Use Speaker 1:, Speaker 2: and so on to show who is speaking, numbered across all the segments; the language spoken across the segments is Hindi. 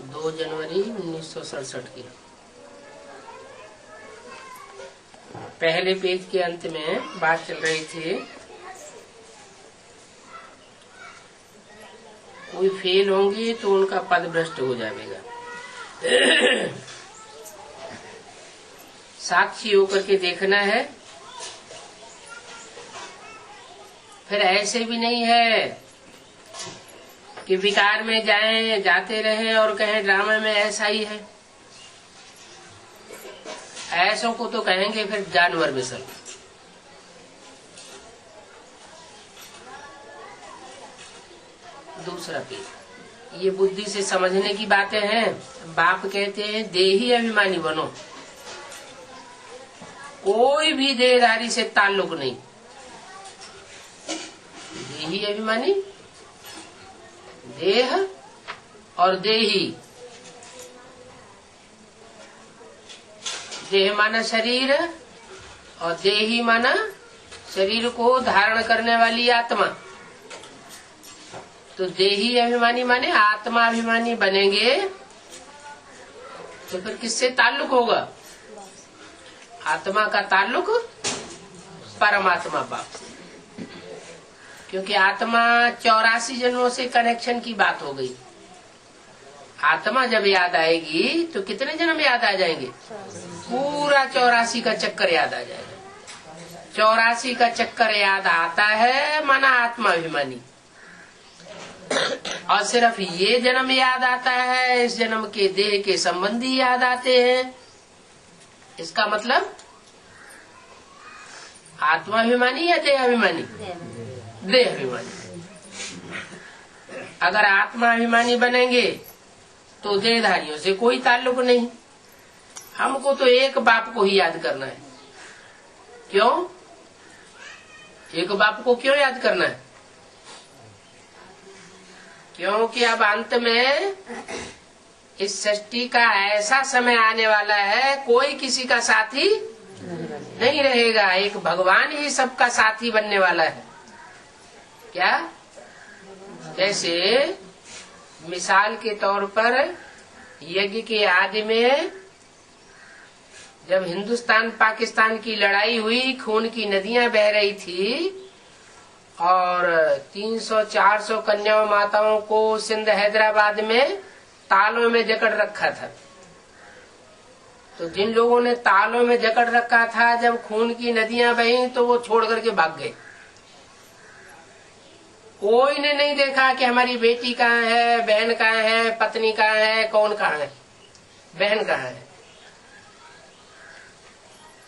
Speaker 1: 2 जनवरी 1967 की। पहले पेज के अंत में बात चल रही थी, कोई फेल होंगे तो उनका पद भ्रष्ट हो जाएगा। साक्षी होकर के देखना है। फिर ऐसे भी नहीं है कि विकार में जाते रहे और कहें ड्रामा में ऐसा ही है। ऐसों को तो कहेंगे फिर जानवर बिसल। दूसरा पेज, ये बुद्धि से समझने की बातें हैं। बाप कहते हैं देही अभिमानी बनो, कोई भी देहधारी से ताल्लुक नहीं। देही अभिमानी, देह और देही। देह माना शरीर और देही माना शरीर को धारण करने वाली आत्मा। तो देही अभिमानी माने आत्मा अभिमानी बनेंगे तो फिर किससे ताल्लुक होगा? आत्मा का ताल्लुक परमात्मा बाप से, क्योंकि आत्मा 84 जन्मों से कनेक्शन की बात हो गई। आत्मा जब याद आएगी तो कितने जन्म याद आ जाएंगे? पूरा 84 का चक्कर याद आ जाएगा। 84 का चक्कर याद आता है माना आत्मा अभिमानी। और सिर्फ ये जन्म याद आता है, इस जन्म के देह के संबंधी याद आते हैं। इसका मतलब आत्माभिमानी या देहाभिमानी? देहाभिमानी। अगर आत्माभिमानी बनेंगे तो देहधारियों से कोई ताल्लुक नहीं। हमको तो एक बाप को ही याद करना है। क्यों? एक बाप को क्यों याद करना है? क्योंकि अब अंत में इस सृष्टि का ऐसा समय आने वाला है, कोई किसी का साथी नहीं रहेगा। एक भगवान ही सबका साथी बनने वाला है। क्या? जैसे मिसाल के तौर पर यज्ञ के आदि में जब हिंदुस्तान पाकिस्तान की लड़ाई हुई, खून की नदियां बह रही थी और 300-400 कन्याओं माताओं को सिंध हैदराबाद में तालों में जकड़ रखा था। तो जिन लोगों ने तालों में जकड़ रखा था, जब खून की नदियां बही तो वो छोड़ करके भाग गए। कोई ने नहीं देखा कि हमारी बेटी कहाँ है, बहन कहाँ है, पत्नी कहाँ है, कौन कहाँ है, बहन कहाँ है।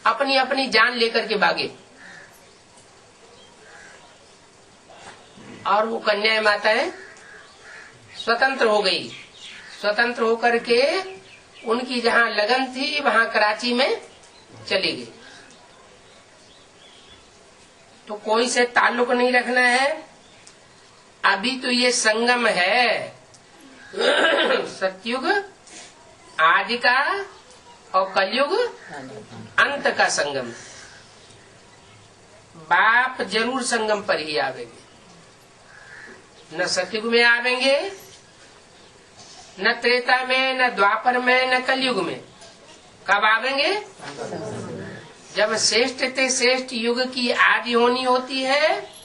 Speaker 1: अपनी अपनी जान लेकर के भागे। और वो कन्याएं माताएं स्वतंत्र हो गई। स्वतंत्र होकर के उनकी जहाँ लगन थी वहाँ कराची में चली गई। तो कोई से ताल्लुक नहीं रखना है। अभी तो ये संगम है, सतयुग आदि का और कलयुग अंत का संगम। बाप जरूर संगम पर ही आवेंगे। न सतयुग में आवेंगे, न त्रेता में, न द्वापर में, न कलयुग में। कब आवेंगे? जब श्रेष्ठ ते श्रेष्ठ युग की आदि होनी होती है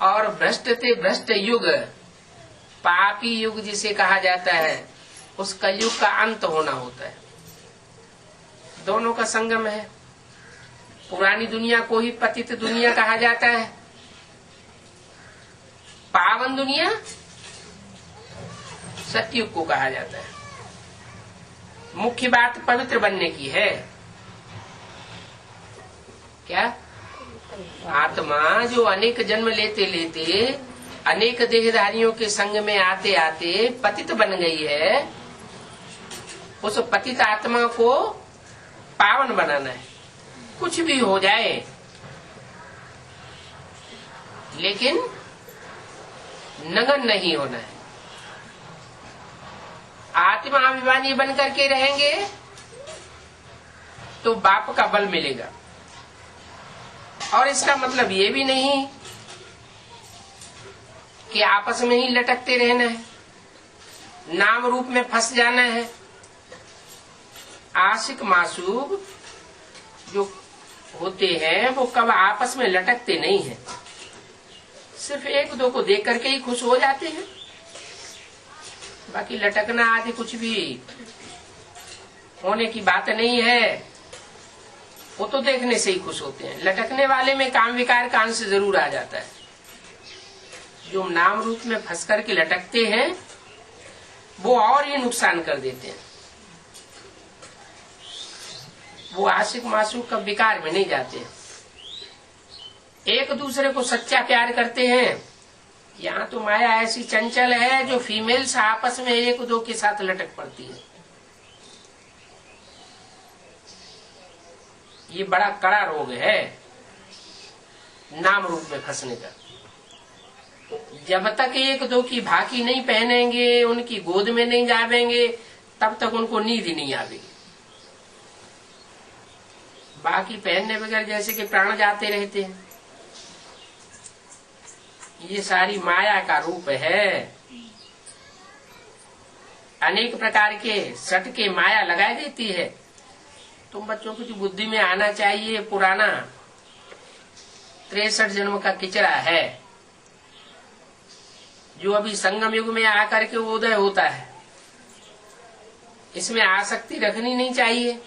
Speaker 1: और भ्रष्ट ते भ्रष्ट युग, पापी युग जिसे कहा जाता है, उस कलयुग का अंत होना होता है। दोनों का संगम है। पुरानी दुनिया को ही पतित दुनिया कहा जाता है। पावन दुनिया सतयुग को कहा जाता है। मुख्य बात पवित्र बनने की है। क्या? आत्मा जो अनेक जन्म लेते लेते, अनेक देहधारियों के संग में आते आते पतित बन गई है, उस पतित आत्मा को पावन बनाना है। कुछ भी हो जाए, लेकिन नगन नहीं होना है। आत्मा अभिमानी बन करके रहेंगे तो बाप का बल मिलेगा। और इसका मतलब ये भी नहीं कि आपस में ही लटकते रहना है। नाम रूप में फंस जाना है। आशिक मासूक जो होते हैं वो कब आपस में लटकते नहीं हैं, सिर्फ एक दो को देख करके ही खुश हो जाते हैं। बाकी लटकना आदि कुछ भी होने की बात नहीं है, वो तो देखने से ही खुश होते हैं। लटकने वाले में काम विकार का अंश जरूर आ जाता है। जो नाम रूप में फंस करके लटकते हैं वो और ही नुकसान कर देते हैं। वो आशिक मासूक का विकार में नहीं जाते हैं, एक दूसरे को सच्चा प्यार करते हैं। यहाँ तो माया ऐसी चंचल है जो फीमेल्स आपस में एक दो के साथ लटक पड़ती है। ये बड़ा कड़ा रोग है नाम रूप में फंसने का। जब तक एक दो की भाकी नहीं पहनेंगे, उनकी गोद में नहीं जावेंगे, तब तक उनको नींद नहीं आवेगी। बाकी पहनने बगैर जैसे कि प्राण जाते रहते हैं। ये सारी माया का रूप है। अनेक प्रकार के सट के माया लगा देती है। तुम बच्चों की जो बुद्धि में आना चाहिए, पुराना 63 जन्म का किचरा है जो अभी संगम युग में आकर के उदय होता है। इसमें आसक्ति रखनी नहीं चाहिए।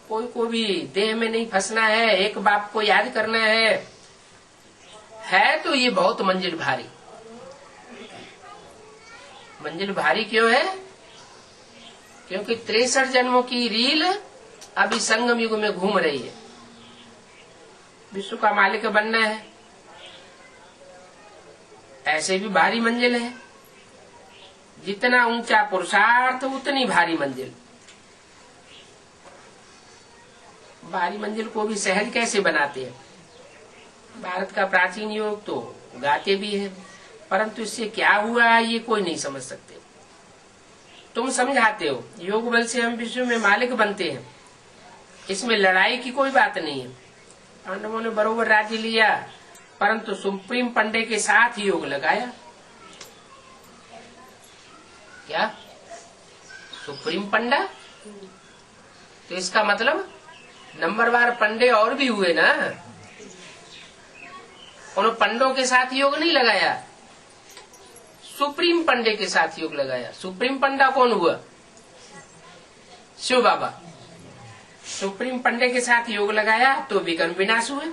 Speaker 1: कोई को भी देह में नहीं फंसना है, एक बाप को याद करना है तो ये बहुत मंजिल भारी। मंजिल भारी क्यों है? क्योंकि 63 जन्मों की रील अभी संगम युग में घूम रही है। विश्व का मालिक बनना है, ऐसे भी भारी मंजिल है। जितना ऊंचा पुरुषार्थ उतनी भारी मंजिल। भारी मंजिल को भी सहज कैसे बनाते हैं? भारत का प्राचीन योग तो गाते भी है, परंतु इससे क्या हुआ ये कोई नहीं समझ सकते। तुम समझाते हो योग बल से हम विश्व में मालिक बनते हैं, इसमें लड़ाई की कोई बात नहीं है। पांडवों ने बरोबर राज्य लिया, परंतु सुप्रीम पंडे के साथ योग लगाया। क्या सुप्रीम पंडा? तो इसका मतलब नंबरवार पंडे और भी हुए ना। उन्होंने पंडों के साथ योग नहीं लगाया, सुप्रीम पंडे के साथ योग लगाया। सुप्रीम पंडा कौन हुआ? शिव बाबा। सुप्रीम पंडे के साथ योग लगाया तो विघ्न विनाश हुए।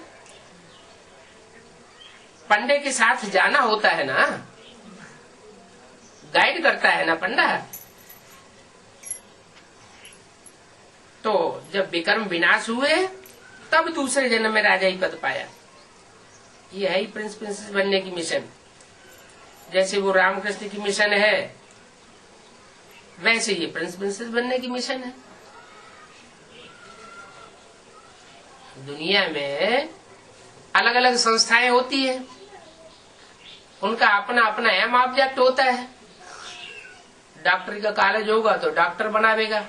Speaker 1: पंडे के साथ जाना होता है ना, गाइड करता है ना पंडा। तो जब विक्रम विनाश हुए तब दूसरे जन्म में राजा ही पद पाया। ये है ही प्रिंस प्रिंसेस बनने की मिशन। जैसे वो रामकृष्ण की मिशन है, वैसे ये प्रिंस प्रिंसेस बनने की मिशन है। दुनिया में अलग अलग संस्थाएं होती है, उनका अपना अपना एम ऑब्जेक्ट होता है। डॉक्टरी का कॉलेज होगा तो डॉक्टर बनावेगा,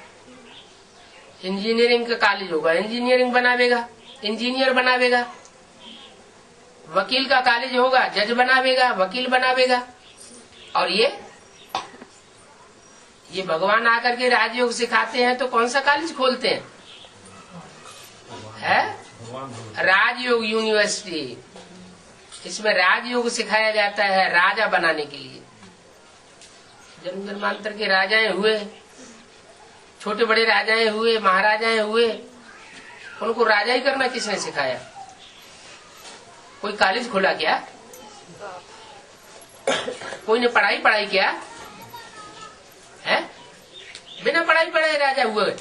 Speaker 1: इंजीनियरिंग का कॉलेज होगा इंजीनियरिंग बनावेगा, इंजीनियर बनावेगा। वकील का कॉलेज होगा जज बनावेगा, वकील बनावेगा। और ये भगवान आकर के राजयोग सिखाते हैं तो कौन सा कॉलेज खोलते हैं? है राजयोग यूनिवर्सिटी। इसमें राजयोग सिखाया जाता है राजा बनाने के लिए। जन्म जन्मांतर के राजाएं हुए, छोटे बड़े राजाएं हुए, महाराजाएं हुए, उनको राजा ही करना किसने सिखाया? कोई कॉलेज खोला क्या? कोई ने पढ़ाई किया है? बिना पढ़ाई पढ़ाए राजा हुए।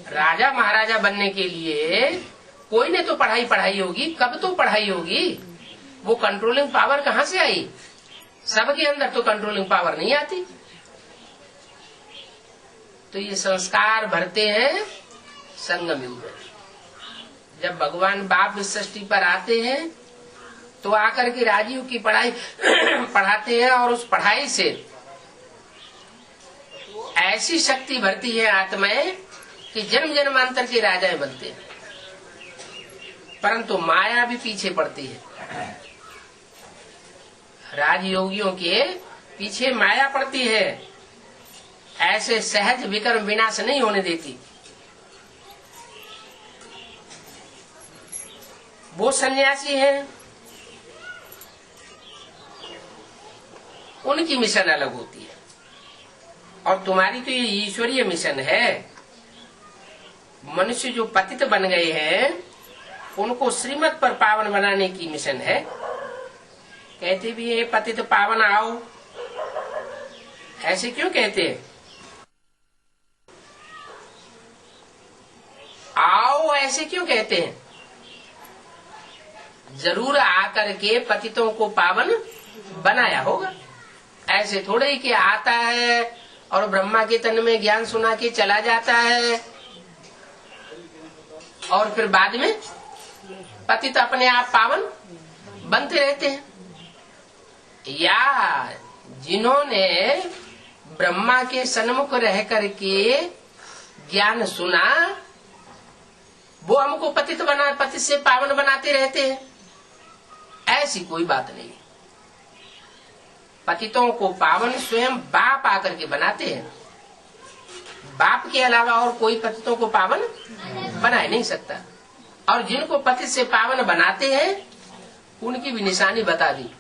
Speaker 1: राजा महाराजा बनने के लिए कोई ने तो पढ़ाई होगी। कब तो पढ़ाई होगी? वो कंट्रोलिंग पावर कहाँ से आई? सबके अंदर तो कंट्रोलिंग पावर नहीं आती। तो ये संस्कार भरते हैं संगम युग में। जब भगवान बाप इस सृष्टि पर आते हैं तो आकर के राजयोग की पढ़ाई पढ़ाते हैं, और उस पढ़ाई से ऐसी शक्ति भरती है आत्माएं कि जन्म जन्मांतर के राजाएं बनते हैं। परंतु माया भी पीछे पड़ती है। राजयोगियों के पीछे माया पड़ती है, ऐसे सहज विकर्म विनाश नहीं होने देती। वो सन्यासी हैं, उनकी मिशन अलग होती है, और तुम्हारी तो ये ईश्वरीय मिशन है। मनुष्य जो पतित बन गए हैं उनको श्रीमत पर पावन बनाने की मिशन है। कहते भी है पतित पावन आओ, ऐसे क्यों कहते हैं? आओ ऐसे क्यों कहते हैं? जरूर आकर के पतितों को पावन बनाया होगा। ऐसे थोड़े ही कि आता है और ब्रह्मा के तन में ज्ञान सुना के चला जाता है और फिर बाद में पतित अपने आप पावन बनते रहते हैं। या जिन्होंने ब्रह्मा के सन्मुख रह करके ज्ञान सुना, वो हमको पतित से पावन बनाते रहते हैं, ऐसी कोई बात नहीं। पतितों को पावन स्वयं बाप आकर के बनाते हैं। बाप के अलावा और कोई पतितों को पावन बना नहीं सकता। और जिनको पतित से पावन बनाते हैं उनकी भी निशानी बता दी।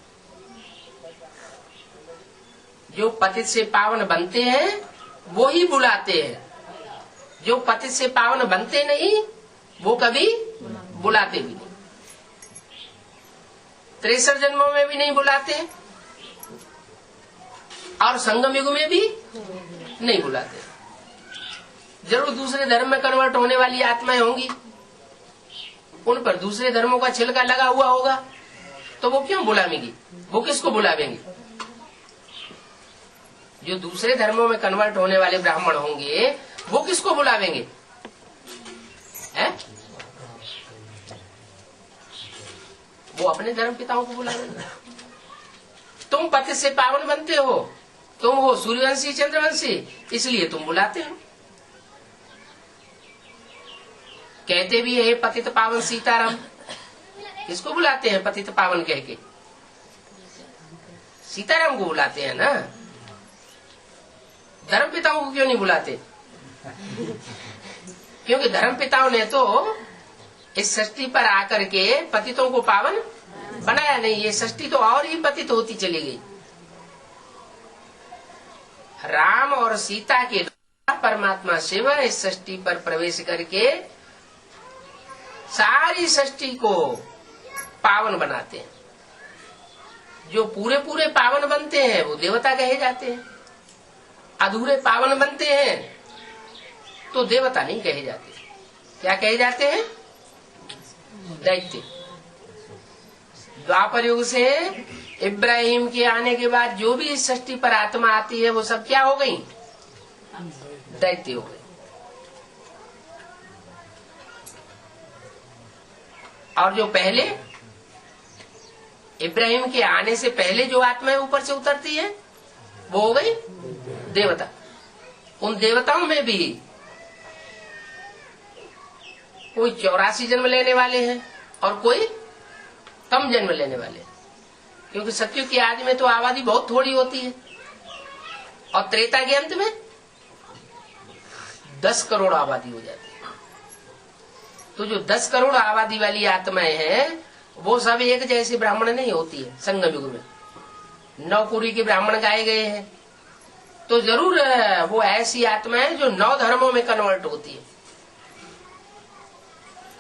Speaker 1: जो पतित से पावन बनते हैं वो ही बुलाते हैं, जो पतित से पावन बनते नहीं वो कभी बुलाते भी नहीं। 63 जन्मों में भी नहीं बुलाते और संगम युग में भी नहीं बुलाते। जरूर दूसरे धर्म में कन्वर्ट होने वाली आत्माएं होंगी, उन पर दूसरे धर्मों का छिलका लगा हुआ होगा, तो वो क्यों बुलावेंगी? वो किसको बुलावेंगी? जो दूसरे धर्मों में कन्वर्ट होने वाले ब्राह्मण होंगे वो किसको बुलावेंगे? है? वो अपने धर्म पिताओं को बुलावेंगे। तुम पति से पावन बनते हो, तुम हो सूर्यवंशी चंद्रवंशी, इसलिए तुम बुलाते हो। कहते भी है पतित पावन सीताराम, किसको बुलाते हैं पतित पावन कह के? सीताराम को बुलाते हैं ना। धर्म पिताओं को क्यों नहीं बुलाते? क्योंकि धर्म पिताओं ने तो इस सृष्टि पर आकर के पतितों को पावन बनाया नहीं। ये सृष्टि तो और ही पतित होती चली गई। राम और सीता के द्वारा परमात्मा शिव इस सृष्टि पर प्रवेश करके सारी सृष्टि को पावन बनाते हैं। जो पूरे पूरे पावन बनते हैं वो देवता कहे जाते हैं, अधूरे पावन बनते हैं तो देवता नहीं कहे जाते। क्या कहे जाते हैं? दैत्य। द्वापर युग से इब्राहिम के आने के बाद जो भी इस सृष्टि पर आत्मा आती है वो सब क्या हो गई? दैत्य हो गई। और जो पहले इब्राहिम के आने से पहले जो आत्माएं ऊपर से उतरती है वो हो गई देवता। उन देवताओं में भी कोई 84 जन्म लेने वाले हैं और कोई कम जन्म लेने वाले हैं, क्योंकि सत्युग की आदि में तो आबादी बहुत थोड़ी होती है और त्रेता के अंत में 10 करोड़ आबादी हो जाती है। तो जो 10 करोड़ आबादी वाली आत्माएं हैं वो सब एक जैसे ब्राह्मण नहीं होती है। संगम युग में 9 कुरी के ब्राह्मण गाए गए हैं, तो जरूर वो ऐसी आत्माएं जो 9 धर्मों में कन्वर्ट होती है।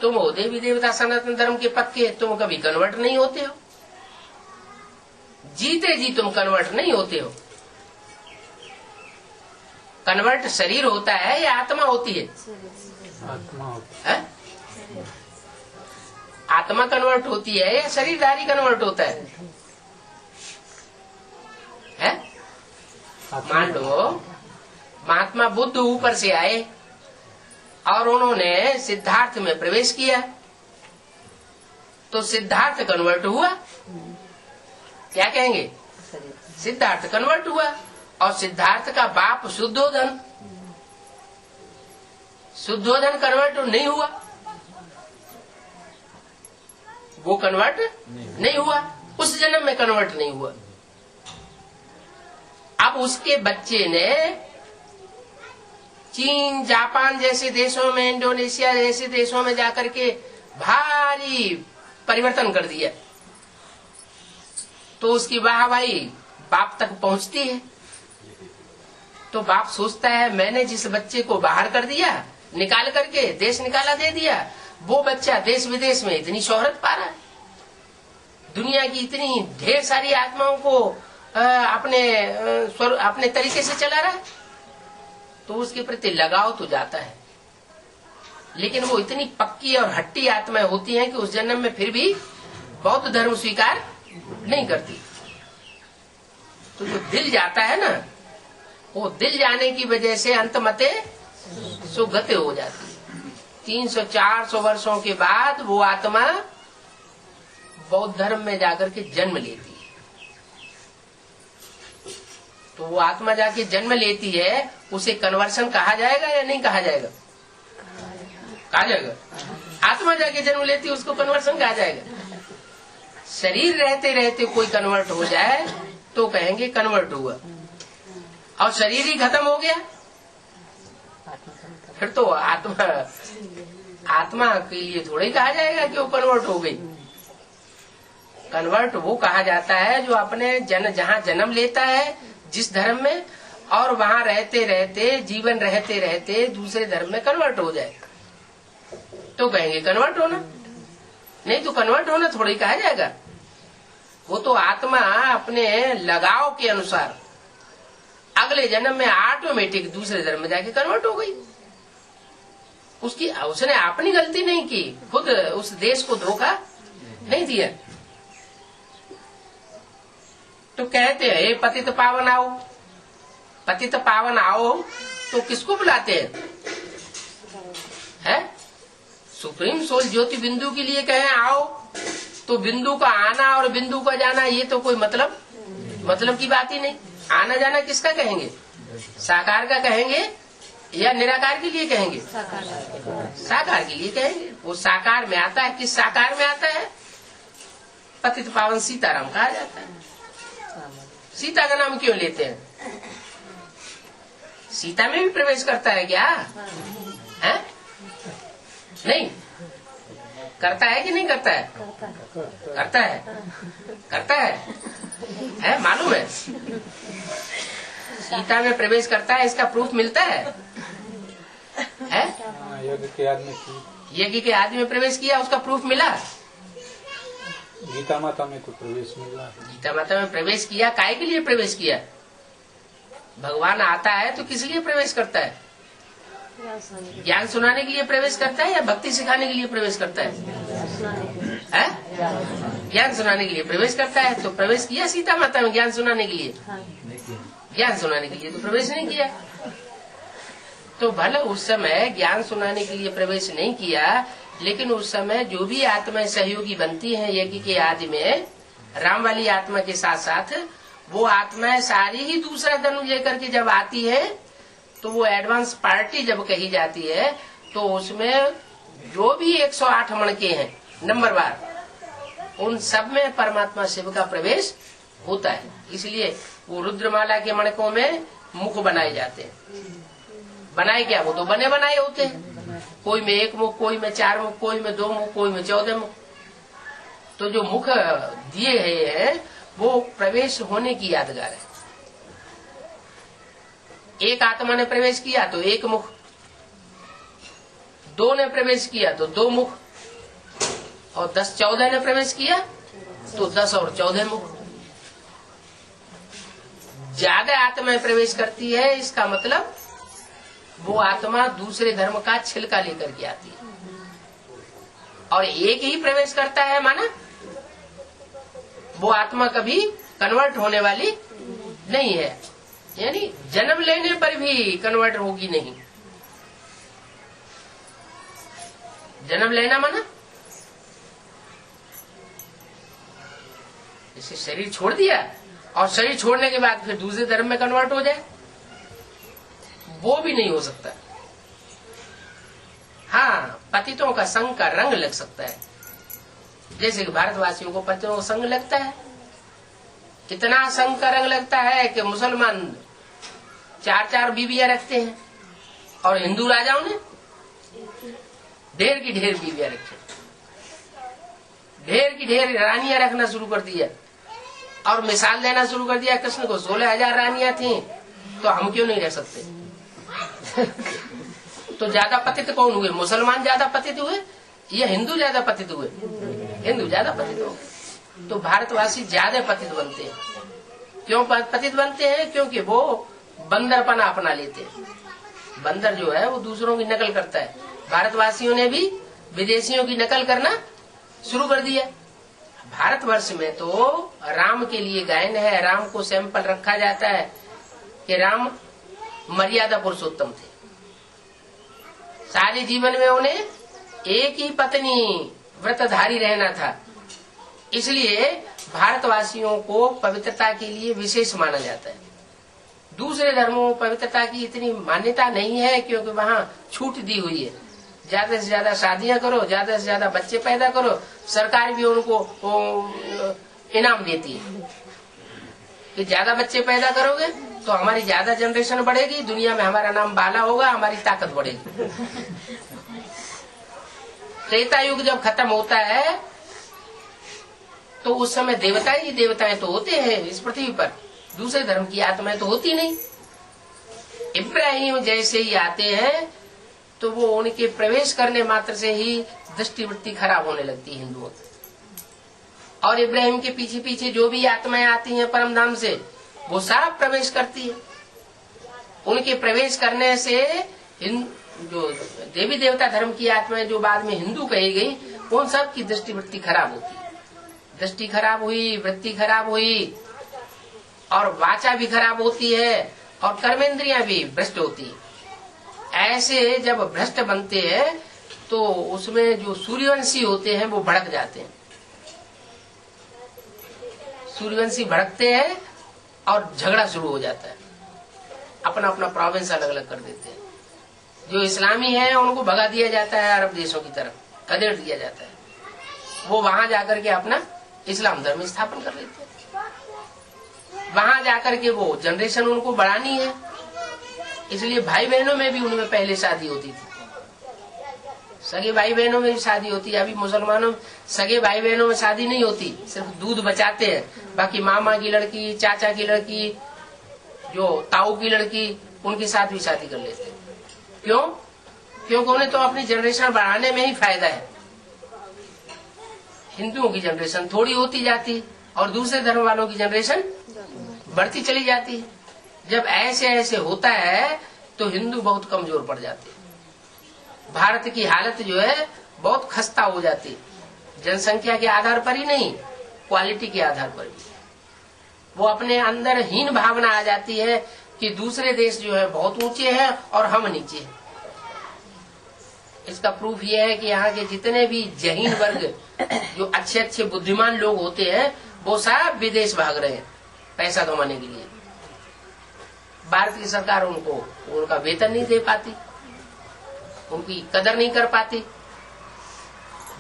Speaker 1: तुम हो देवी देवता सनातन धर्म के पक्के, तुम कभी कन्वर्ट नहीं होते हो। जीते जी तुम कन्वर्ट नहीं होते हो। कन्वर्ट शरीर होता है या आत्मा होती है? आत्मा। आत्मा कन्वर्ट होती है या शरीरधारी कन्वर्ट होता है? मान लो महात्मा बुद्ध ऊपर से आए और उन्होंने सिद्धार्थ में प्रवेश किया, तो सिद्धार्थ कन्वर्ट हुआ। क्या कहेंगे? सिद्धार्थ कन्वर्ट हुआ। और सिद्धार्थ का बाप शुद्धोधन, शुद्धोधन कन्वर्ट नहीं हुआ, वो कन्वर्ट नहीं हुआ, उस जन्म में कन्वर्ट नहीं हुआ। उसके बच्चे ने चीन, जापान जैसे देशों में, इंडोनेशिया जैसे देशों में जाकर के भारी परिवर्तन कर दिया, तो उसकी वाहवाही बाप तक पहुंचती है। तो बाप सोचता है मैंने जिस बच्चे को बाहर कर दिया, निकाल करके देश निकाला दे दिया, वो बच्चा देश विदेश में इतनी शोहरत पा रहा है, दुनिया की इतनी ढेर सारी आत्माओं को अपने तरीके से चला रहा है, तो उसके प्रति लगाव तो जाता है। लेकिन वो इतनी पक्की और हट्टी आत्माएं होती हैं कि उस जन्म में फिर भी बौद्ध धर्म स्वीकार नहीं करती। तो जो दिल जाता है ना, वो दिल जाने की वजह से अंतमते सुगते हो जाती। 300-400 वर्षों के बाद वो आत्मा बौद्ध धर्म में जाकर के जन्म लेती है। तो वो आत्मा जाके जन्म लेती है, उसे कन्वर्सन कहा जाएगा या नहीं कहा जाएगा? कहा जाएगा। आत्मा जाके जन्म लेती है, उसको कन्वर्सन कहा जाएगा। शरीर रहते रहते कोई कन्वर्ट हो जाए तो कहेंगे कन्वर्ट हुआ, और शरीर ही खत्म हो गया फिर तो आत्मा के लिए थोड़ा ही कहा जाएगा कि वो कन्वर्ट हो गई। कन्वर्ट वो कहा जाता है जो अपने जहाँ जन्म लेता है जिस धर्म में, और वहाँ रहते रहते, जीवन रहते रहते दूसरे धर्म में कन्वर्ट हो जाए तो कहेंगे कन्वर्ट होना। नहीं तो कन्वर्ट होना थोड़ा ही कहा जाएगा। वो तो आत्मा अपने लगाव के अनुसार अगले जन्म में ऑटोमेटिक दूसरे धर्म में जाके कन्वर्ट हो गई। उसने अपनी गलती नहीं की, खुद उस देश को धोखा नहीं दिया। तो कहते हैं पतित पावन आओ, पतित पावन आओ, तो किसको बुलाते हैं? सुप्रीम सोल ज्योति बिंदु के लिए कहें आओ, तो बिंदु का आना और बिंदु का जाना ये तो कोई मतलब की बात ही नहीं। आना जाना किसका कहेंगे? साकार का कहेंगे या निराकार के लिए कहेंगे? साकार के लिए कहेंगे। वो साकार में आता है। किस साकार में आता है? पतित पावन सीताराम कहा जाता है। सीता का नाम क्यों लेते हैं? सीता में भी प्रवेश करता है क्या? है? नहीं करता है कि नहीं करता है? करता है मालूम है। सीता में प्रवेश करता है, इसका प्रूफ मिलता है? यज्ञ के आदि में प्रवेश किया, उसका प्रूफ मिला?
Speaker 2: गीता माता में तो प्रवेश मिला।
Speaker 1: गीता माता में प्रवेश किया, काहे के लिए प्रवेश किया? भगवान आता है तो किस लिए प्रवेश करता है? ज्ञान सुनाने के लिए प्रवेश करता है या भक्ति सिखाने के लिए प्रवेश करता है? ज्ञान सुनाने के लिए प्रवेश करता है। तो प्रवेश किया सीता माता में ज्ञान सुनाने के लिए? ज्ञान सुनाने के लिए तो प्रवेश नहीं किया। तो भले उस समय ज्ञान सुनाने के लिए प्रवेश नहीं किया, लेकिन उस समय जो भी आत्माएं सहयोगी बनती हैं यज्ञ के आदि में, राम वाली आत्मा के साथ साथ वो आत्माएं सारी ही दूसरा धनुष लेकर के जब आती है, तो वो एडवांस पार्टी जब कही जाती है, तो उसमें जो भी 108 मणके हैं नंबरवार, उन सब में परमात्मा शिव का प्रवेश होता है। इसलिए वो रुद्रमाला के मणकों में मुख बनाए जाते हैं। बनाए क्या? वो तो बने बनाए होते हैं। कोई में 1 मुख, कोई में 4 मुख, कोई में 2 मुख, कोई में 14 मुख। तो जो मुख दिए हैं वो प्रवेश होने की यादगार है। एक आत्मा ने प्रवेश किया तो 1 मुख, 2 ने प्रवेश किया तो 2 मुख, और 10-14 ने प्रवेश किया तो 10 और 14 मुख। ज्यादा आत्माएं प्रवेश करती है, इसका मतलब वो आत्मा दूसरे धर्म का छिलका लेकर के आती है। और एक ही प्रवेश करता है माना वो आत्मा कभी कन्वर्ट होने वाली नहीं है, यानी जन्म लेने पर भी कन्वर्ट होगी नहीं। जन्म लेना माना इसे शरीर छोड़ दिया और शरीर छोड़ने के बाद फिर दूसरे धर्म में कन्वर्ट हो जाए, वो भी नहीं हो सकता। हाँ, पतितों का संग का रंग लग सकता है, जैसे कि भारतवासियों को पतितों का संग लगता है। कितना संग का रंग लगता है कि मुसलमान 4-4 बीवियां रखते हैं, और हिंदू राजाओं ने ढेर की ढेर बीवियां रखी, ढेर की ढेर रानियां रखना शुरू कर दिया, और मिसाल देना शुरू कर दिया। कृष्ण को 16,000 रानियां थी, तो हम क्यों नहीं रह सकते? तो ज्यादा पतित कौन हुए? मुसलमान ज्यादा पतित हुए या हिंदू ज्यादा पतित हुए? हिंदू ज्यादा पतित हो गए। तो भारतवासी ज्यादा पतित बनते हैं। क्यों पतित बनते हैं? क्योंकि वो बंदरपना अपना लेते हैं। बंदर जो है वो दूसरों की नकल करता है। भारतवासियों ने भी विदेशियों की नकल करना शुरू कर दिया। भारतवर्ष में तो राम के लिए गायन है, राम को सैंपल रखा जाता है कि राम मर्यादा पुरुषोत्तम थे। सारे जीवन में उन्हें एक ही पत्नी व्रतधारी रहना था, इसलिए भारतवासियों को पवित्रता के लिए विशेष माना जाता है। दूसरे धर्मों में पवित्रता की इतनी मान्यता नहीं है, क्योंकि वहाँ छूट दी हुई है। ज्यादा से ज्यादा शादियां करो, ज्यादा से ज्यादा बच्चे पैदा करो, सरकार भी उनको इनाम देती है कि ज्यादा बच्चे पैदा करोगे तो हमारी ज्यादा जनरेशन बढ़ेगी, दुनिया में हमारा नाम बाला होगा, हमारी ताकत बढ़ेगी। त्रेता युग जब खत्म होता है तो उस समय देवता ही देवताएं तो होते हैं इस पृथ्वी पर, दूसरे धर्म की आत्माएं तो होती नहीं। इब्राहिम जैसे ही आते हैं तो वो उनके प्रवेश करने मात्र से ही दृष्टिवृत्ति खराब होने लगती है हिंदुओं की। और इब्राहिम के पीछे पीछे जो भी आत्माएं आती हैं परम धाम से, वो सब प्रवेश करती है। उनके प्रवेश करने से जो देवी देवता धर्म की आत्माएं जो बाद में हिंदू कही गई, उन सब की दृष्टिवृत्ति खराब होती है। दृष्टि खराब हुई, वृत्ति खराब हुई, और वाचा भी खराब होती है, और कर्मेंद्रियां भी भ्रष्ट होती है। ऐसे जब भ्रष्ट बनते हैं तो उसमें जो सूर्यवंशी होते हैं वो भड़क जाते हैं। सूर्यवंशी भड़कते हैं और झगड़ा शुरू हो जाता है, अपना अपना प्रोविंस अलग अलग कर देते हैं। जो इस्लामी है उनको भगा दिया जाता है अरब देशों की तरफ, खदेड़ दिया जाता है। वो वहां जाकर के अपना इस्लाम धर्म स्थापन कर लेते हैं। वहां जाकर के वो जनरेशन उनको बढ़ानी है, इसलिए भाई बहनों में भी उनमें पहले शादी होती थी। सगे भाई बहनों में भी शादी होती है। अभी मुसलमानों सगे भाई बहनों में शादी नहीं होती, सिर्फ दूध बचाते हैं। बाकी मामा की लड़की, चाचा की लड़की, जो ताऊ की लड़की, उनके साथ भी शादी कर लेते हैं। क्यों? क्योंकि उन्हें तो अपनी जनरेशन बढ़ाने में ही फायदा है। हिंदुओं की जनरेशन थोड़ी होती जाती और दूसरे धर्म वालों की जनरेशन बढ़ती चली जाती है। जब ऐसे ऐसे होता है तो हिंदू बहुत कमजोर पड़ जाते हैं। भारत की हालत जो है बहुत खस्ता हो जाती है, जनसंख्या के आधार पर ही नहीं, क्वालिटी के आधार पर भी। वो अपने अंदर हीन भावना आ जाती है कि दूसरे देश जो है बहुत ऊंचे हैं और हम नीचे हैं। इसका प्रूफ ये है कि यहाँ के जितने भी जहीन वर्ग, जो अच्छे अच्छे बुद्धिमान लोग होते हैं, वो सब विदेश भाग रहे हैं पैसा कमाने के लिए। भारत की सरकार उनको उनका वेतन नहीं दे पाती, उनकी कदर नहीं कर पाती।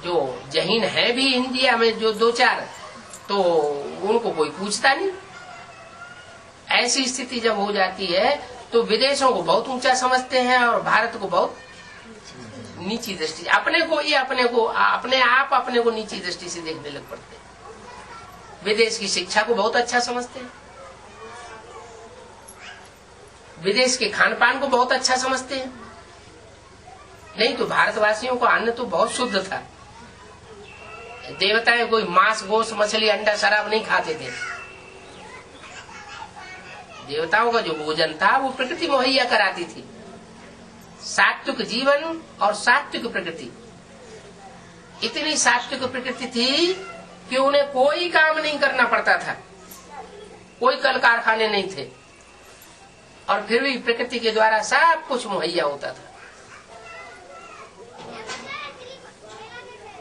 Speaker 1: जो जहीन है भी इंडिया में जो 2-4, तो उनको कोई पूछता नहीं। ऐसी स्थिति जब हो जाती है तो विदेशों को बहुत ऊंचा समझते हैं और भारत को बहुत नीची दृष्टि, अपने को नीची दृष्टि से देखने लग पड़ते हैं। विदेश की शिक्षा को बहुत अच्छा समझते हैं, विदेश के खान पान को बहुत अच्छा समझते हैं। नहीं तो भारतवासियों को अन्न तो बहुत शुद्ध था। देवताएं कोई मांस, गोश्त, मछली, अंडा, शराब नहीं खाते थे। देवताओं का जो भोजन था वो प्रकृति मुहैया कराती थी। सात्विक जीवन और सात्विक प्रकृति, इतनी सात्विक प्रकृति थी कि उन्हें कोई काम नहीं करना पड़ता था, कोई कल कारखाने नहीं थे, और फिर भी प्रकृति के द्वारा सब कुछ मुहैया होता था।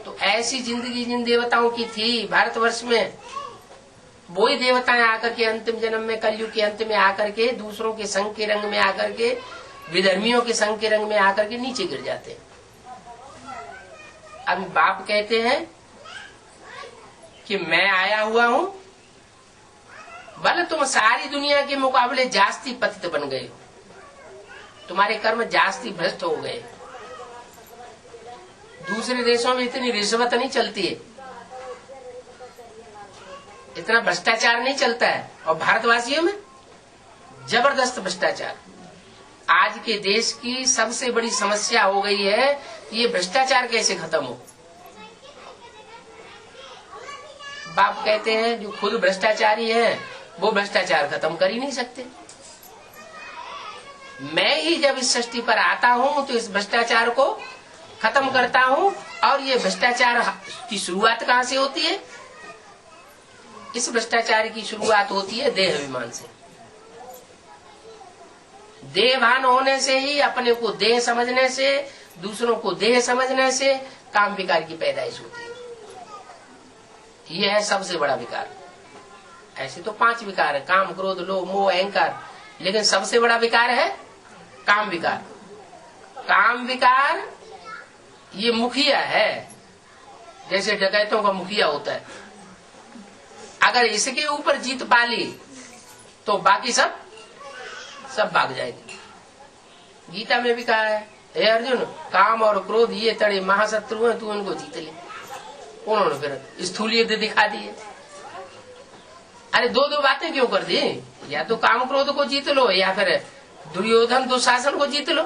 Speaker 1: तो ऐसी जिंदगी जिन देवताओं की थी भारतवर्ष में, वही देवताएं आकर के अंतिम जन्म में, कलयुग के अंत में आकर के दूसरों के संग के रंग में आकर के, विधर्मियों के संग के रंग में आकर के नीचे गिर जाते हैं। अभी बाप कहते हैं कि मैं आया हुआ हूं, भले तुम सारी दुनिया के मुकाबले जास्ती पतित बन गए हो, तुम्हारे कर्म जास्ती भ्रष्ट हो गए। दूसरे देशों में इतनी रिश्वत नहीं चलती है, इतना भ्रष्टाचार नहीं चलता है, और भारतवासियों में जबरदस्त भ्रष्टाचार। आज के देश की सबसे बड़ी समस्या हो गई है कि ये भ्रष्टाचार कैसे खत्म हो। बाप कहते हैं जो खुद भ्रष्टाचारी है वो भ्रष्टाचार खत्म कर ही नहीं सकते। मैं ही जब इस सृष्टि पर आता हूँ तो इस भ्रष्टाचार को खत्म करता हूँ। और ये भ्रष्टाचार की शुरुआत कहाँ से होती है? इस भ्रष्टाचार की शुरुआत होती है देह अभिमान से। देहभान होने से ही, अपने को देह समझने से, दूसरों को देह समझने से काम विकार की पैदाइश होती है। यह है सबसे बड़ा विकार। ऐसे तो 5 विकार है, काम क्रोध लोभ मोह अहंकार, लेकिन सबसे बड़ा विकार है काम विकार। काम विकार ये मुखिया है, जैसे डकैतों का मुखिया होता है। अगर इसके ऊपर जीत पा ली तो बाकी सब भाग जाएंगे। गीता में भी कहा है, हे अर्जुन, काम और क्रोध ये तड़े महाशत्रु हैं, तू इनको जीत ले। उन्होंने फिर स्थूल युद्ध दिखा दिए। अरे 2 बातें क्यों कर दी? या तो काम क्रोध को जीत लो या फिर दुर्योधन दुशासन को जीत लो।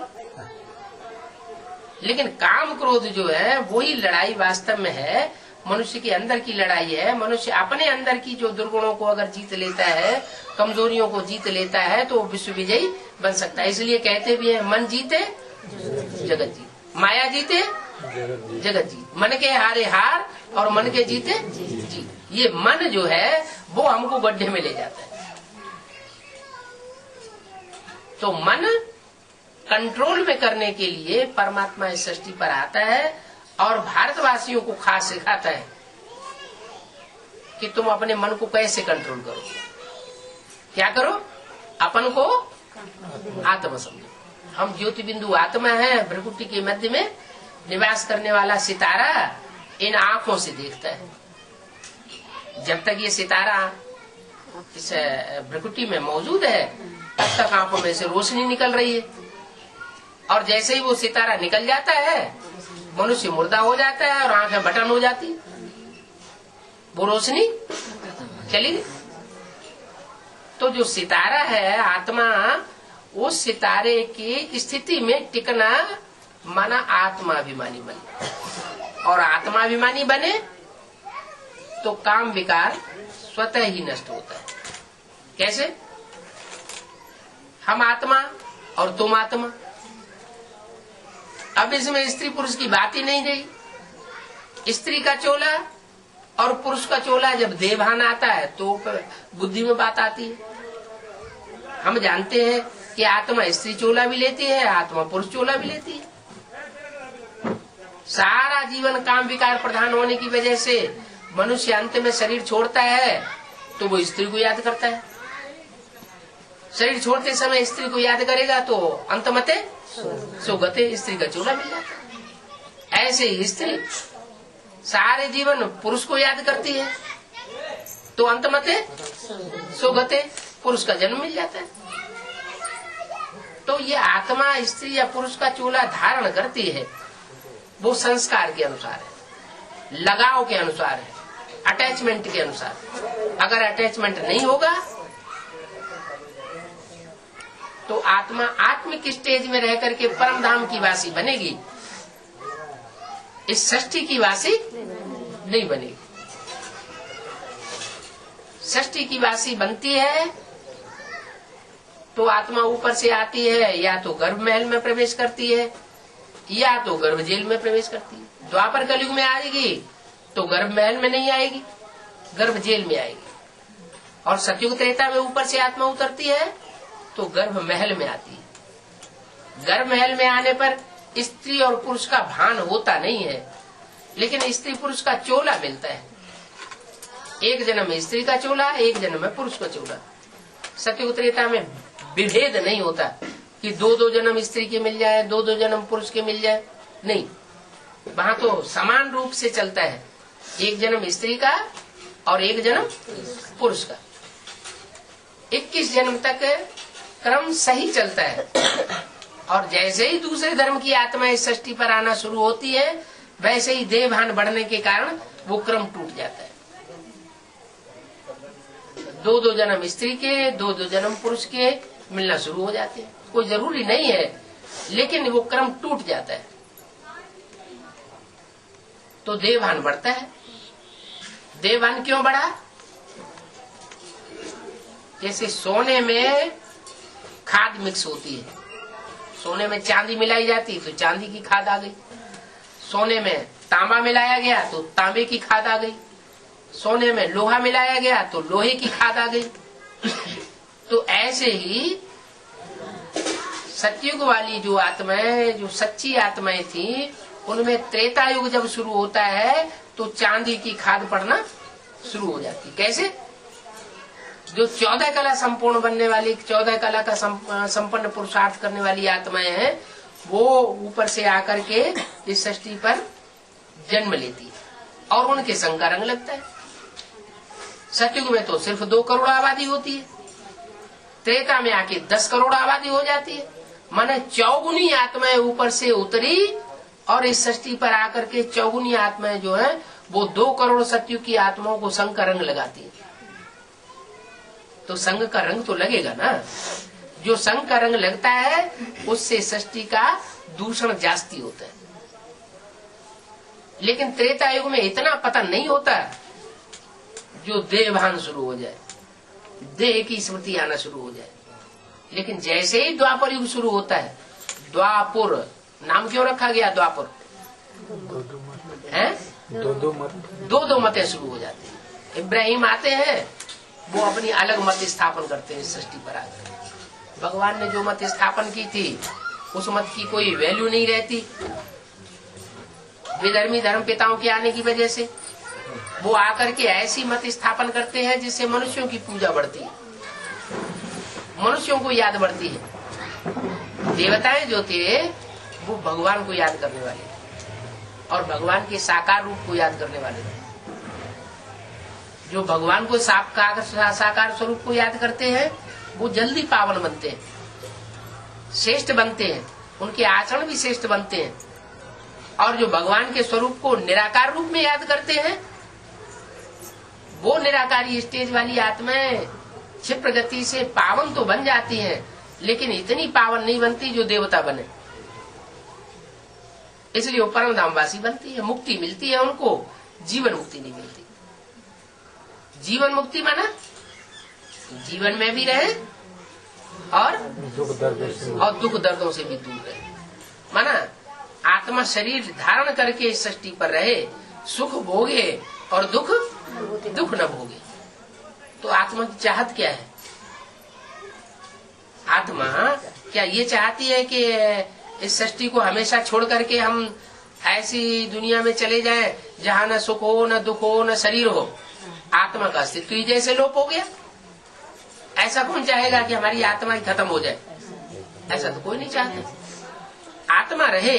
Speaker 1: लेकिन काम क्रोध जो है वही लड़ाई वास्तव में है, मनुष्य के अंदर की लड़ाई है। मनुष्य अपने अंदर की जो दुर्गुणों को अगर जीत लेता है, कमजोरियों को जीत लेता है, तो विश्व विजयी बन सकता है। इसलिए कहते भी है, मन जीते जगत जीत, माया जीते जगत जीत, मन के हारे हार और मन के जीते जीत। ये मन जो है वो हमको गड्ढे में ले जाता है। तो मन कंट्रोल में करने के लिए परमात्मा इस सृष्टि पर आता है और भारतवासियों को खास सिखाता है कि तुम अपने मन को कैसे कंट्रोल करो। क्या करो? अपन को आत्मा समझो। हम ज्योति बिंदु आत्मा है, भ्रकुटी के मध्य में निवास करने वाला सितारा इन आंखों से देखता है। जब तक ये सितारा इस भ्रकुटी में मौजूद है तब तक आंखों में से रोशनी निकल रही है, और जैसे ही वो सितारा निकल जाता है मनुष्य मुर्दा हो जाता है और आंखें बटन हो जाती है, वो रोशनी चली गई। तो जो सितारा है आत्मा, उस सितारे की स्थिति में टिकना माना आत्माभिमानी बने, और आत्माभिमानी बने तो काम विकार स्वतः ही नष्ट होता है। कैसे? हम आत्मा और तुम आत्मा। अब इसमें स्त्री पुरुष की बात ही नहीं रही। स्त्री का चोला और पुरुष का चोला जब देवभान आता है तो बुद्धि में बात आती है। हम जानते हैं कि आत्मा स्त्री चोला भी लेती है, आत्मा पुरुष चोला भी लेती है। सारा जीवन काम विकार प्रधान होने की वजह से मनुष्य अंत में शरीर छोड़ता है तो वो स्त्री को याद करता है। शरीर छोड़ते समय स्त्री को याद करेगा तो अंतमते सुगते, स्त्री का चोला मिल जाता है। ऐसे ही स्त्री सारे जीवन पुरुष को याद करती है तो अंतमते सुगते, पुरुष का जन्म मिल जाता है। तो ये आत्मा स्त्री या पुरुष का चोला धारण करती है, वो संस्कार के अनुसार है, लगाव के अनुसार है, अटैचमेंट के अनुसार। अगर अटैचमेंट नहीं होगा तो आत्मा आत्मिक स्टेज में रह करके परम धाम की वासी बनेगी, इस सृष्टि की वासी नहीं बनेगी। सृष्टि की वासी बनती है तो आत्मा ऊपर से आती है, या तो गर्भ महल में प्रवेश करती है या तो गर्भ जेल में प्रवेश करती है। द्वापर कलयुग में आएगी तो गर्भ महल में नहीं आएगी, गर्भ जेल में आएगी। और सतयुग त्रेता में ऊपर से आत्मा उतरती है तो गर्भ महल में आती है। गर्भ महल में आने पर स्त्री और पुरुष का भान होता नहीं है, लेकिन स्त्री पुरुष का चोला मिलता है। एक जन्म में स्त्री का चोला, एक जन्म में पुरुष का चोला। सतयुग त्रेता में विभेद नहीं होता कि 2-2 जन्म स्त्री के मिल जाए, 2-2 जन्म पुरुष के मिल जाए, नहीं। वहाँ तो समान रूप से चलता है, एक जन्म स्त्री का और एक जन्म पुरुष का। 21 जन्म तक क्रम सही चलता है। और जैसे ही दूसरे धर्म की आत्मा इस सृष्टि पर आना शुरू होती है, वैसे ही देह भान बढ़ने के कारण वो क्रम टूट जाता है। 2-2 जन्म स्त्री के, 2-2 जन्म पुरुष के मिलना शुरू हो जाते हैं। कोई जरूरी नहीं है, लेकिन वो क्रम टूट जाता है तो देवभान बढ़ता है। देवभान क्यों बढ़ा? जैसे सोने में खाद मिक्स होती है, सोने में चांदी मिलाई जाती तो चांदी की खाद आ गई, सोने में तांबा मिलाया गया तो तांबे की खाद आ गई, सोने में लोहा मिलाया गया तो लोहे की खाद आ गई। तो ऐसे ही सतयुग वाली जो आत्माएं, जो सच्ची आत्माएं थी, उनमें त्रेता युग जब शुरू होता है तो चांदी की खाद पड़ना शुरू हो जाती। कैसे? जो 14 कला संपूर्ण बनने वाली, 14 कला का संपन्न पुरुषार्थ करने वाली आत्माएं हैं, वो ऊपर से आकर के इस सृष्टि पर जन्म लेती है और उनके संग का रंग लगता है। सतयुग में तो सिर्फ 2 करोड़ आबादी होती है, त्रेता में आके 10 करोड़ आबादी हो जाती है। माने चौगुनी आत्माएं ऊपर से उतरी और इस सृष्टि पर आकर के चौगुनी आत्माएं जो है वो 2 करोड़ सतयुग की आत्माओं को संग का रंग लगाती है। तो संग का रंग तो लगेगा ना, जो संग का रंग लगता है उससे सृष्टि का दूषण जास्ती होता है। लेकिन त्रेता युग में इतना पतन नहीं होता जो देहभान शुरू हो जाए, देह की स्मृति आना शुरू हो जाए। लेकिन जैसे ही द्वापर युग शुरू होता है, द्वापुर नाम क्यों रखा गया द्वापुर? हैं? 2-2 मतें शुरू हो जाती है। इब्राहिम आते हैं, वो अपनी अलग मत स्थापन करते हैं इस सृष्टि पर आकर। भगवान ने जो मत स्थापन की थी उस मत की कोई वैल्यू नहीं रहती। विधर्मी धर्म पिताओं के आने की वजह से वो आकर के ऐसी मत स्थापन करते हैं जिससे मनुष्यों की पूजा बढ़ती है, मनुष्यों को याद बढ़ती है। देवताएं जो थे वो भगवान को याद करने वाले और भगवान के साकार रूप को याद करने वाले। जो भगवान को साकार स्वरूप को याद करते हैं वो जल्दी पावन बनते हैं, श्रेष्ठ बनते हैं, उनके आचरण भी श्रेष्ठ बनते हैं। और जो भगवान के स्वरूप को निराकार रूप में याद करते हैं, वो निराकारी स्टेज वाली आत्माएं क्षिप्र गति से पावन तो बन जाती हैं, लेकिन इतनी पावन नहीं बनती जो देवता बने। इसलिए वो परम धामवासी बनती है, मुक्ति मिलती है उनको, जीवन मुक्ति नहीं मिलती। जीवन मुक्ति माना जीवन में भी रहे और दुख दर्दों से भी दूर रहे। माना आत्मा शरीर धारण करके इस सृष्टि पर रहे, सुख भोगे और दुख न भोगे। तो आत्मा की चाहत क्या है? आत्मा क्या ये चाहती है कि इस सृष्टि को हमेशा छोड़ करके हम ऐसी दुनिया में चले जाएं जहाँ न सुख हो, न दुख हो, न शरीर हो? आत्मा का अस्तित्व ही जैसे लोप हो गया। ऐसा कौन चाहेगा कि हमारी आत्मा ही खत्म हो जाए? ऐसा तो कोई नहीं चाहता। आत्मा रहे,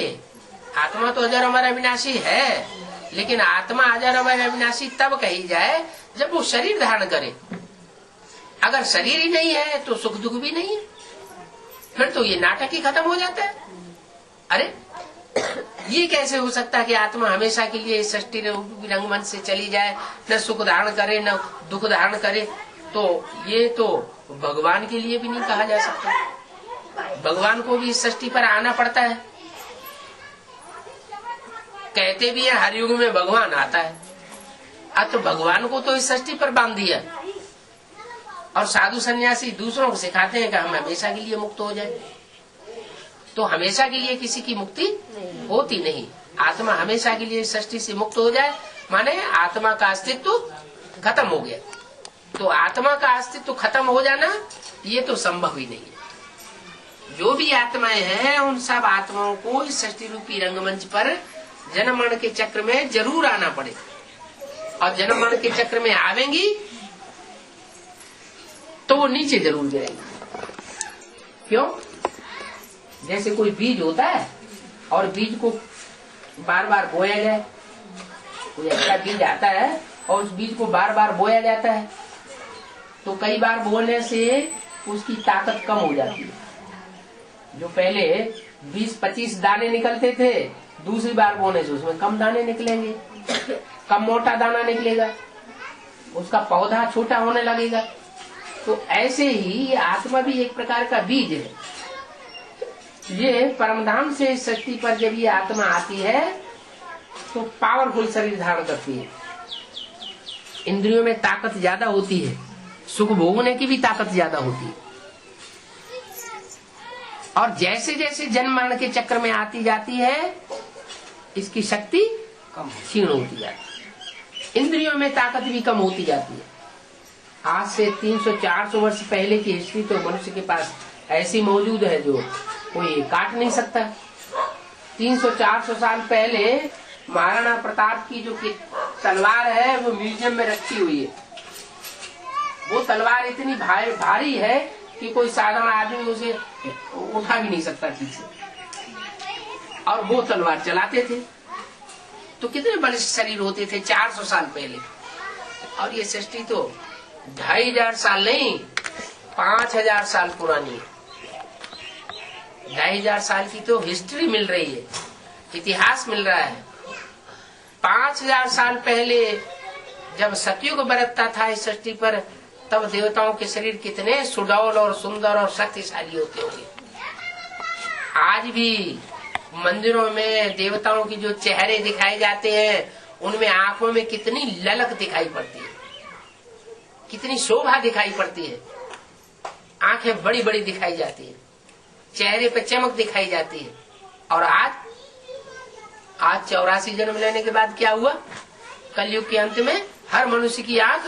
Speaker 1: आत्मा तो अजर अमर अविनाशी है, लेकिन आत्मा अजर अमर अविनाशी तब कही जाए जब वो शरीर धारण करे। अगर शरीर ही नहीं है तो सुख दुख भी नहीं है, फिर तो ये नाटक ही खत्म हो जाता है। अरे ये कैसे हो सकता है कि आत्मा हमेशा के लिए सृष्टि रंगमंच से चली जाए, न सुख धारण करे न दुख धारण करे? तो ये तो भगवान के लिए भी नहीं कहा जा सकता। भगवान को भी इस सृष्टि पर आना पड़ता है। कहते भी है हर युग में भगवान आता है। अब तो भगवान को तो इस सृष्टि पर बांध दिया और साधु सन्यासी दूसरों को सिखाते हैं कि हम हमेशा के लिए मुक्त हो जाए। तो हमेशा के लिए किसी की मुक्ति होती नहीं। आत्मा हमेशा के लिए सृष्टि से मुक्त हो जाए माने आत्मा का अस्तित्व खत्म हो गया। तो आत्मा का अस्तित्व खत्म हो जाना ये तो संभव ही नहीं है। जो भी आत्माएं हैं उन सब आत्माओं को इस सृष्टि रूपी रंगमंच पर जन्म मरण के चक्र में जरूर आना पड़े, और जन्म मरण के चक्र में आवेंगी तो वो नीचे जरूर गिरेंगी। क्यों? जैसे कोई बीज होता है और बीज को बार बार बोया जाए, कोई अच्छा बीज आता है और उस बीज को बार बार बोया जाता है, तो कई बार बोने से उसकी ताकत कम हो जाती है। जो पहले 20-25 दाने निकलते थे, दूसरी बार बोने से उसमें कम दाने निकलेंगे, कम मोटा दाना निकलेगा, उसका पौधा छोटा होने लगेगा। तो ऐसे ही ये आत्मा भी एक प्रकार का बीज है। ये परमधाम से इस सृष्टि पर जब ये आत्मा आती है तो पावरफुल शरीर धारण करती है। इंद्रियों में ताकत ज्यादा होती है, सुख भोगने की भी ताकत ज्यादा होती है। और जैसे जैसे जन्म मरण के चक्र में आती जाती है, इसकी शक्ति कम क्षीण होती जाती है, इंद्रियों में ताकत भी कम होती जाती है। आज से 300-400 वर्ष पहले की हिस्ट्री तो मनुष्य के पास ऐसी मौजूद है जो कोई काट नहीं सकता। 300-400 साल पहले महाराणा प्रताप की जो तलवार है वो म्यूजियम में रखी हुई है। वो तलवार इतनी भारी है कि कोई साधारण आदमी उसे उठा भी नहीं सकता ठीक से, और वो तलवार चलाते थे। तो कितने बड़े शरीर होते थे 400 साल पहले। और ये सृष्टि तो 2500 साल नहीं, 5000 साल पुरानी है। 2500 साल की तो हिस्ट्री मिल रही है, इतिहास मिल रहा है। 5000 साल पहले जब सतयुग बरतता था इस सृष्टि पर, तब देवताओं के शरीर कितने सुडौल और सुंदर और शक्तिशाली होते होंगे। आज भी मंदिरों में देवताओं की जो चेहरे दिखाए जाते हैं, उनमें आंखों में कितनी ललक दिखाई पड़ती है, कितनी शोभा दिखाई पड़ती है। आंखें बड़ी बड़ी दिखाई जाती है, चेहरे पे चमक दिखाई जाती है। और आज 84 जन्म लेने के बाद क्या हुआ? कलयुग के अंत में हर मनुष्य की आंख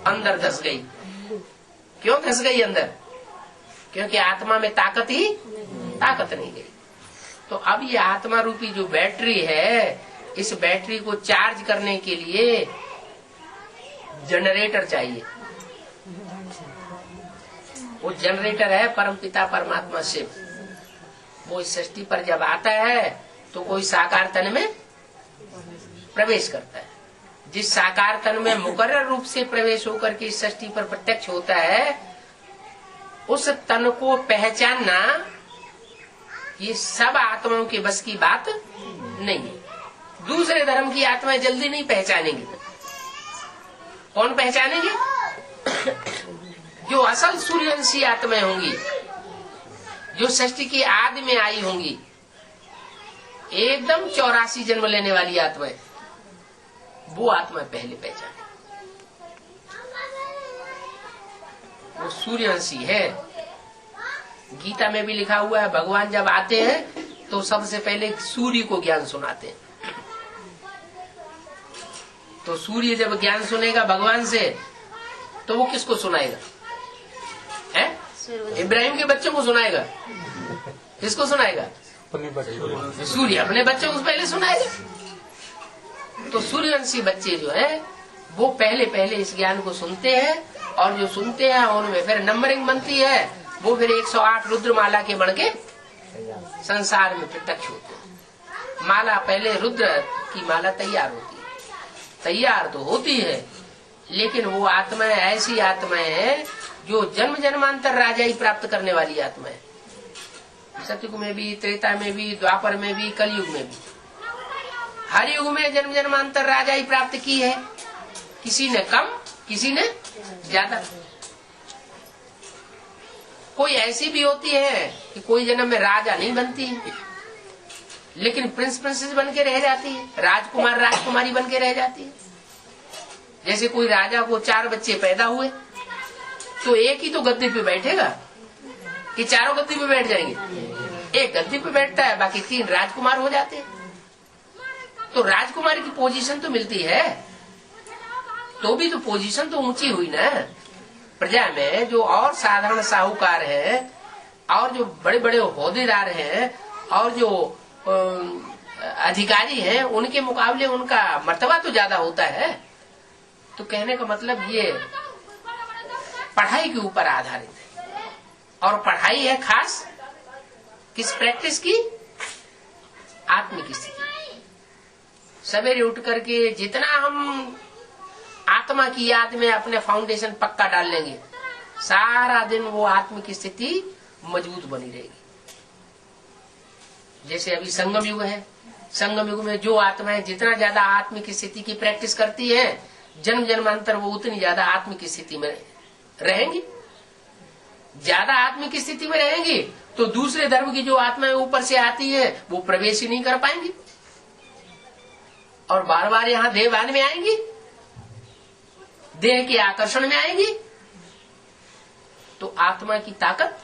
Speaker 1: अंदर धस गई। क्यों धस गई अंदर? क्योंकि आत्मा में ताकत नहीं गई। तो अब ये आत्मा रूपी जो बैटरी है, इस बैटरी को चार्ज करने के लिए जनरेटर चाहिए। वो जनरेटर है परमपिता परमात्मा शिव। वो इस सृष्टि पर जब आता है तो कोई साकार तन में प्रवेश करता है। जिस साकार तन में मुकर्रर रूप से प्रवेश होकर के इस सृष्टि पर प्रत्यक्ष होता है, उस तन को पहचानना ये सब आत्माओं के बस की बात नहीं है। दूसरे धर्म की आत्माएं जल्दी नहीं पहचानेंगी। कौन पहचानेंगे? जो असल सूर्यवंशी आत्माएं होंगी, जो सृष्टि की आदि में आई होंगी, एकदम 84 जन्म लेने वाली आत्माएं, वो आत्मा पहले पहचाने। वो सूर्यवंशी है। गीता में भी लिखा हुआ है, भगवान जब आते हैं तो सबसे पहले सूर्य को ज्ञान सुनाते हैं। तो सूर्य जब ज्ञान सुनेगा भगवान से, तो वो किसको सुनाएगा? इब्राहिम के बच्चों को सुनाएगा। किसको सुनाएगा? सूर्य अपने बच्चों को पहले सुनाएगा। तो सूर्यवंशी बच्चे जो है वो पहले इस ज्ञान को सुनते हैं, और जो सुनते हैं उनमें फिर नंबरिंग बनती है। वो फिर 108 रुद्रमाला के बन के संसार में प्रत्यक्ष होते हैं। माला पहले रुद्र की माला तैयार होती है, तैयार तो होती है, लेकिन वो आत्माएं ऐसी आत्माएं हैं जो जन्म जन्मांतर राजाई प्राप्त करने वाली आत्मा है। सतयुग में भी, त्रेता में भी, द्वापर में भी, कलयुग में भी, हर युग में जन्म जन्मांतर राजाई प्राप्त की है। किसी ने कम, किसी ने ज्यादा। कोई ऐसी भी होती है कि कोई जन्म में राजा नहीं बनती है, लेकिन प्रिंस प्रिंसेस बन के रह जाती है, राजकुमार राजकुमारी बन के रह जाती है। जैसे कोई राजा को 4 बच्चे पैदा हुए, तो एक ही तो गद्दी पे बैठेगा कि चारों गद्दी पे बैठ जाएंगे? एक गद्दी पे बैठता है, बाकी 3 राजकुमार हो जाते हैं। तो राजकुमारी की पोजीशन तो मिलती है, तो भी तो पोजीशन तो ऊंची हुई ना। प्रजा में जो और साधारण साहूकार है, और जो बड़े बड़े ओहदेदार हैं, और जो अधिकारी हैं, उनके मुकाबले उनका मर्तबा तो ज्यादा होता है। तो कहने का मतलब ये पढ़ाई के ऊपर आधारित है। और पढ़ाई है खास किस प्रैक्टिस की? आत्मिक स्थिति। सवेरे उठ करके जितना हम आत्मा की याद में अपने फाउंडेशन पक्का डाल लेंगे, सारा दिन वो आत्मिक स्थिति मजबूत बनी रहेगी। जैसे अभी संगम युग है, संगम युग में जो आत्माएं जितना ज्यादा आत्मिक स्थिति की प्रैक्टिस करती है, जन्म जन्मांतर वो उतनी ज्यादा आत्मिक स्थिति में रहेंगी। ज्यादा आत्मिक स्थिति में रहेंगी तो दूसरे धर्म की जो आत्माएं ऊपर से आती है वो प्रवेश ही नहीं कर पाएंगी और बार बार यहाँ देहभान में आएंगी, देह के आकर्षण में आएंगी, तो आत्मा की ताकत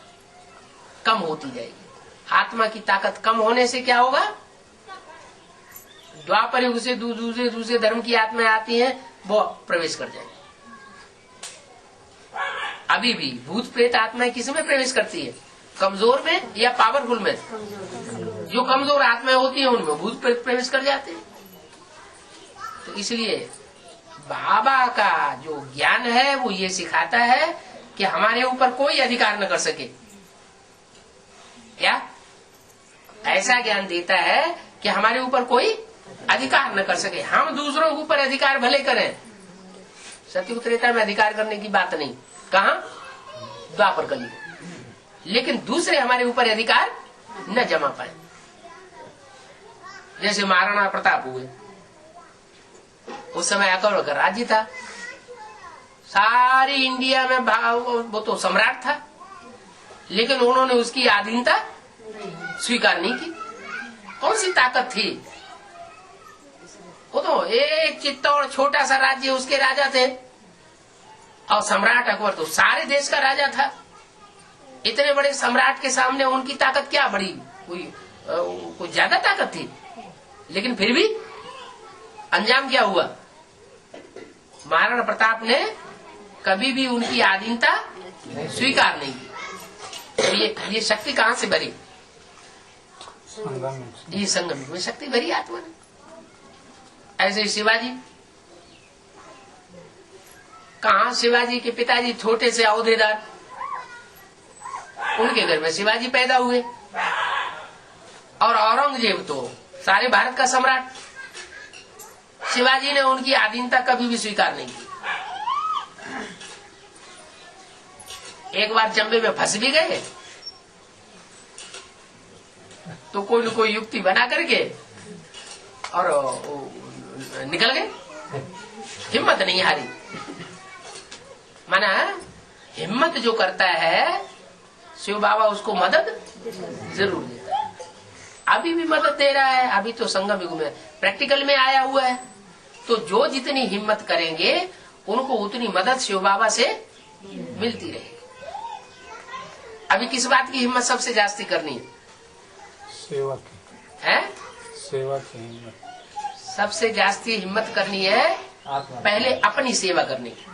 Speaker 1: कम होती जाएगी। आत्मा की ताकत कम होने से क्या होगा, द्वापर युग से दूसरे धर्म की आत्माएं आती हैं, वो प्रवेश कर जाएंगी। अभी भी भूत प्रेत आत्माएं किस में प्रवेश करती है, कमजोर में या पावरफुल में? जो कमजोर आत्माएं होती हैं उनमें भूत प्रेत प्रवेश कर जाते हैं। तो इसलिए बाबा का जो ज्ञान है वो ये सिखाता है कि हमारे ऊपर कोई अधिकार न कर सके। क्या ऐसा ज्ञान देता है कि हमारे ऊपर कोई अधिकार न कर सके। हम दूसरों के ऊपर अधिकार भले करें, सत्युग त्रेता में अधिकार करने की बात नहीं, कहाँ द्वापर कली, लेकिन दूसरे हमारे ऊपर अधिकार न जमा पाए। जैसे महाराणा प्रताप हुए, उस समय अकबर का राज्य था, सारी इंडिया में वो तो सम्राट था, लेकिन उन्होंने उसकी अधीनता स्वीकार नहीं की। कौन सी ताकत थी? वो तो एक चित्तौड़ छोटा सा राज्य, उसके राजा थे, और सम्राट अकबर तो सारे देश का राजा था। इतने बड़े सम्राट के सामने उनकी ताकत क्या बड़ी, कोई ज्यादा ताकत थी? लेकिन फिर भी अंजाम क्या हुआ, महाराणा प्रताप ने कभी भी उनकी अधीनता स्वीकार नहीं की। तो ये शक्ति कहाँ से भरी? ये संगम में शक्ति भरी आत्मा ने। ऐसे ही शिवाजी, कहा शिवाजी के पिताजी छोटे से औहदेदार, उनके घर में शिवाजी पैदा हुए, और औरंगजेब तो सारे भारत का सम्राट। शिवाजी ने उनकी अधीनता कभी भी स्वीकार नहीं की। एक बार चंबे में फंस भी गए तो कोई न कोई युक्ति बना करके और निकल गए, हिम्मत नहीं हारी। माना हिम्मत जो करता है शिव बाबा उसको मदद जरूर देता है। अभी भी मदद दे रहा है, अभी तो संगम युग में प्रैक्टिकल में आया हुआ है। तो जो जितनी हिम्मत करेंगे उनको उतनी मदद शिव बाबा से मिलती रहेगी। अभी किस बात की हिम्मत सबसे जास्ती करनी है?
Speaker 2: सेवा की
Speaker 1: है,
Speaker 2: सेवा की हिम्मत
Speaker 1: सबसे जास्ती हिम्मत करनी है पहले अपनी सेवा करने की।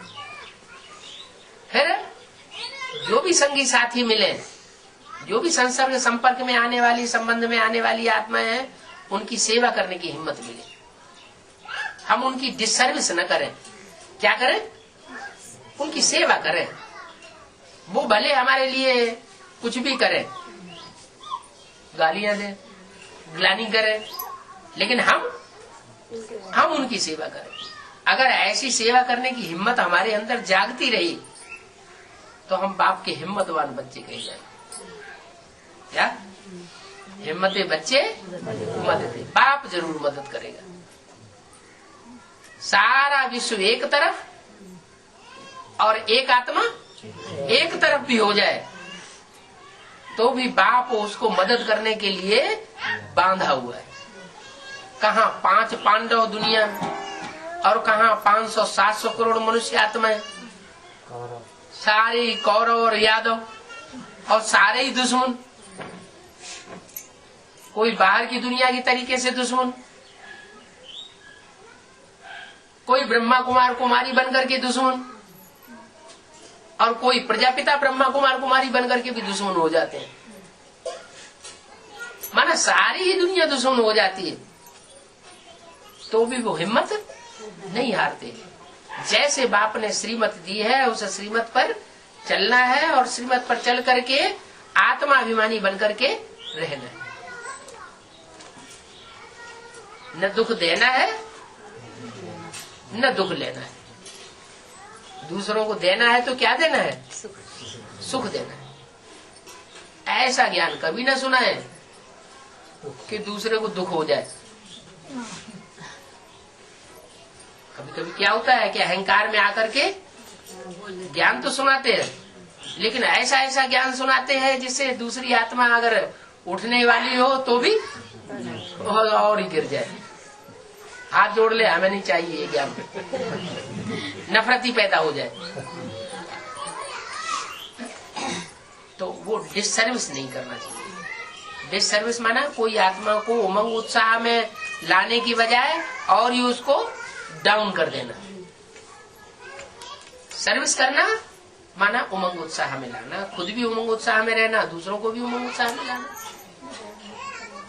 Speaker 1: फिर जो भी संगी साथी मिले, जो भी संसर्ग संपर्क में आने वाली, संबंध में आने वाली आत्माएं हैं, उनकी सेवा करने की हिम्मत मिले। हम उनकी डिसर्विस न करें। क्या करें? उनकी सेवा करें। वो भले हमारे लिए कुछ भी करें, गालियां दें, ग्लानि करें, लेकिन हम उनकी सेवा करें। अगर ऐसी सेवा करने की हिम्मत हमारे अंदर जागती रही तो हम बाप के हिम्मतवान बच्चे कहे जाए। क्या हिम्मते बच्चे मदद, बाप जरूर मदद करेगा। सारा विश्व एक तरफ और एक आत्मा एक तरफ भी हो जाए तो भी बाप उसको मदद करने के लिए बांधा हुआ है। कहाँ 5 पांडव दुनिया और कहाँ 500-700 करोड़ मनुष्य आत्माएं, सारे कौरव और यादव और सारे ही दुश्मन। कोई बाहर की दुनिया की तरीके से दुश्मन, कोई ब्रह्मा कुमार कुमारी बनकर के दुश्मन, और कोई प्रजापिता ब्रह्मा कुमार कुमारी बनकर के भी दुश्मन हो जाते हैं। माना सारी ही दुनिया दुश्मन हो जाती है तो भी वो हिम्मत नहीं हारते। जैसे बाप ने श्रीमत दी है उस श्रीमत पर चलना है और श्रीमत पर चल करके आत्माभिमानी बनकर के रहना है। न दुख देना है न दुख लेना है। दूसरों को देना है तो क्या देना है? सुख देना है। ऐसा ज्ञान कभी न सुना है कि दूसरे को दुख हो जाए। कभी कभी क्या होता है कि अहंकार में आकर के ज्ञान तो सुनाते हैं, लेकिन ऐसा ऐसा ज्ञान सुनाते हैं जिससे दूसरी आत्मा अगर उठने वाली हो तो भी और ही गिर जाए, हाथ जोड़ ले, हमें नहीं चाहिए ये ज्ञान, नफरत ही पैदा हो जाए। तो वो डिससर्विस नहीं करना चाहिए। डिससर्विस माना कोई आत्मा को उमंग उत्साह में लाने की बजाय और ही उसको डाउन कर देना। सर्विस करना माना उमंग उत्साह में लाना, खुद भी उमंग उत्साह में रहना, दूसरों को भी उमंग उत्साह में लाना।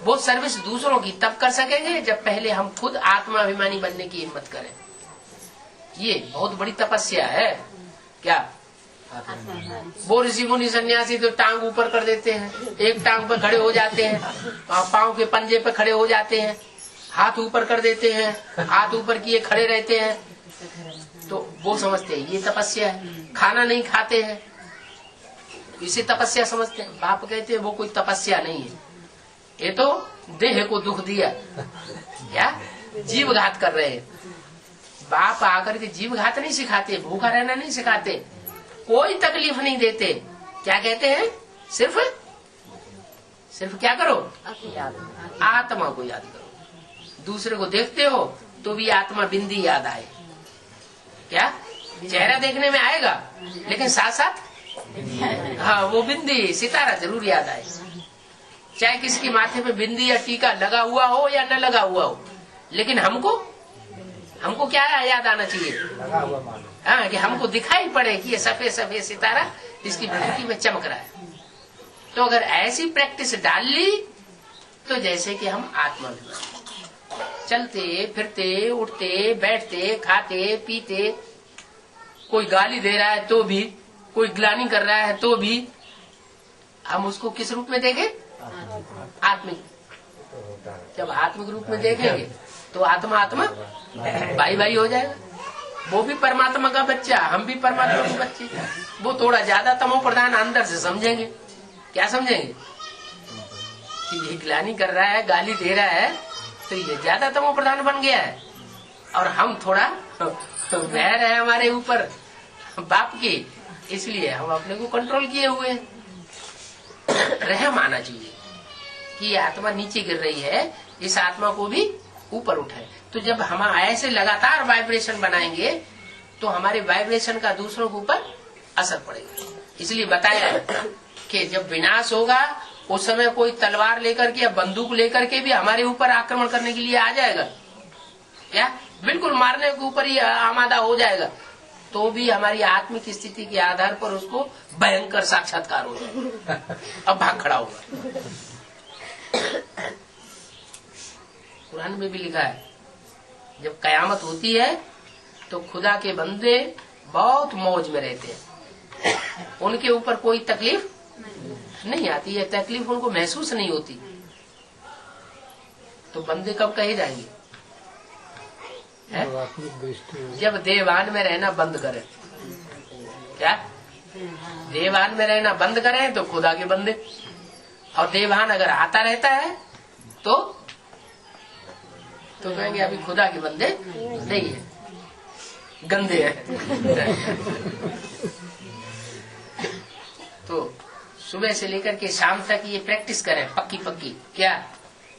Speaker 1: वो सर्विस दूसरों की तब कर सकेंगे जब पहले हम खुद आत्माभिमानी बनने की हिम्मत करें। ये बहुत बड़ी तपस्या है। क्या वो ऋषि मुनि सन्यासी तो टांग ऊपर कर देते हैं, एक टांग पर खड़े हो जाते हैं, पांव के पंजे पर खड़े हो जाते हैं, हाथ ऊपर कर देते हैं, हाथ ऊपर किए खड़े रहते हैं, तो वो समझते हैं ये तपस्या है। खाना नहीं खाते हैं, इसे तपस्या समझते हैं। बाप कहते हैं वो कोई तपस्या नहीं है, ये तो देह को दुख दिया, क्या जीव घात कर रहे हैं। बाप आकर के जीव घात नहीं सिखाते, भूखा रहना नहीं सिखाते, कोई तकलीफ नहीं देते। क्या कहते हैं? सिर्फ क्या करो? आत्मा को याद करो। दूसरे को देखते हो तो भी आत्मा बिंदी याद आए। क्या चेहरा देखने में आएगा, लेकिन साथ साथ हाँ वो बिंदी सितारा जरूर याद आए। चाहे किसके माथे पे बिंदी या टीका लगा हुआ हो या न लगा हुआ हो, लेकिन हमको क्या याद आना चाहिए? हाँ, कि हमको दिखाई पड़े कि ये सफेद सफेद सितारा इसकी विभूति में चमक रहा है। तो अगर ऐसी प्रैक्टिस डाल ली तो जैसे कि हम आत्मा में चलते फिरते उठते बैठते खाते पीते, कोई गाली दे रहा है तो भी, कोई ग्लानि कर रहा है तो भी हम उसको किस रूप में देखें? आत्मिक। जब आत्मिक रूप में देखेंगे तो आत्मा आत्मा भाई भाई हो जाएगा। वो भी परमात्मा का बच्चा, हम भी परमात्मा के बच्चे। वो थोड़ा ज्यादा तमो प्रधान अंदर से समझेंगे। क्या समझेंगे? कि ये ग्लानि कर रहा है, गाली दे रहा है, तो ये ज्यादा तमो प्रधान बन गया है, और हम थोड़ा मेहर है हमारे ऊपर बाप की, इसलिए हम अपने को कंट्रोल किए हुए हैं। रहम आना चाहिए कि ये आत्मा नीचे गिर रही है, इस आत्मा को भी ऊपर उठाए। तो जब हम ऐसे लगातार वाइब्रेशन बनाएंगे तो हमारे वाइब्रेशन का दूसरों के ऊपर असर पड़ेगा। इसलिए बताया कि जब विनाश होगा उस समय कोई तलवार लेकर के या बंदूक लेकर के भी हमारे ऊपर आक्रमण करने के लिए आ जाएगा, क्या बिल्कुल मारने के ऊपर ही आमादा हो जाएगा, तो भी हमारी आत्मिक स्थिति के आधार पर उसको भयंकर साक्षात्कार हो जाएगा, अब भाग खड़ा होगा। कुरान में भी लिखा है जब कयामत होती है तो खुदा के बंदे बहुत मौज में रहते हैं, उनके ऊपर कोई तकलीफ नहीं आती है, तकलीफ उनको महसूस नहीं होती। तो बंदे कब कहे जाएंगे? जब देवान में रहना बंद करें। क्या देवान में रहना बंद करें तो खुदा के बंदे, और देवान अगर आता रहता है तो कहेंगे अभी खुदा के बंदे नहीं है, गंदे हैं। तो सुबह से लेकर के शाम तक ये प्रैक्टिस करें पक्की। क्या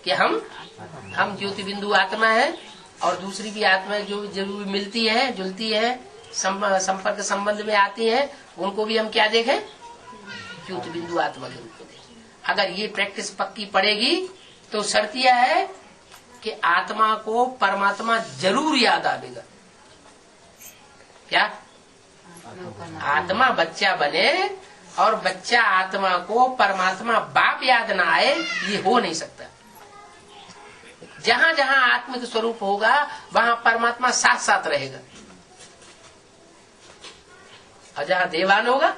Speaker 1: कि हम ज्योति बिंदु आत्मा है, और दूसरी भी आत्मा जो जरूर मिलती है जुलती है संपर्क संबंध में आती है, उनको भी हम क्या देखें? ज्योति बिंदु आत्मा के रूप में देखें। अगर ये प्रैक्टिस पक्की पड़ेगी तो शर्त यह है कि आत्मा को परमात्मा जरूर याद आएगा। क्या आत्मा बच्चा बने और बच्चा आत्मा को परमात्मा बाप याद ना आए, ये हो नहीं सकता। जहां जहां आत्मिक स्वरूप होगा वहां परमात्मा साथ साथ रहेगा, और जहां देवान होगा,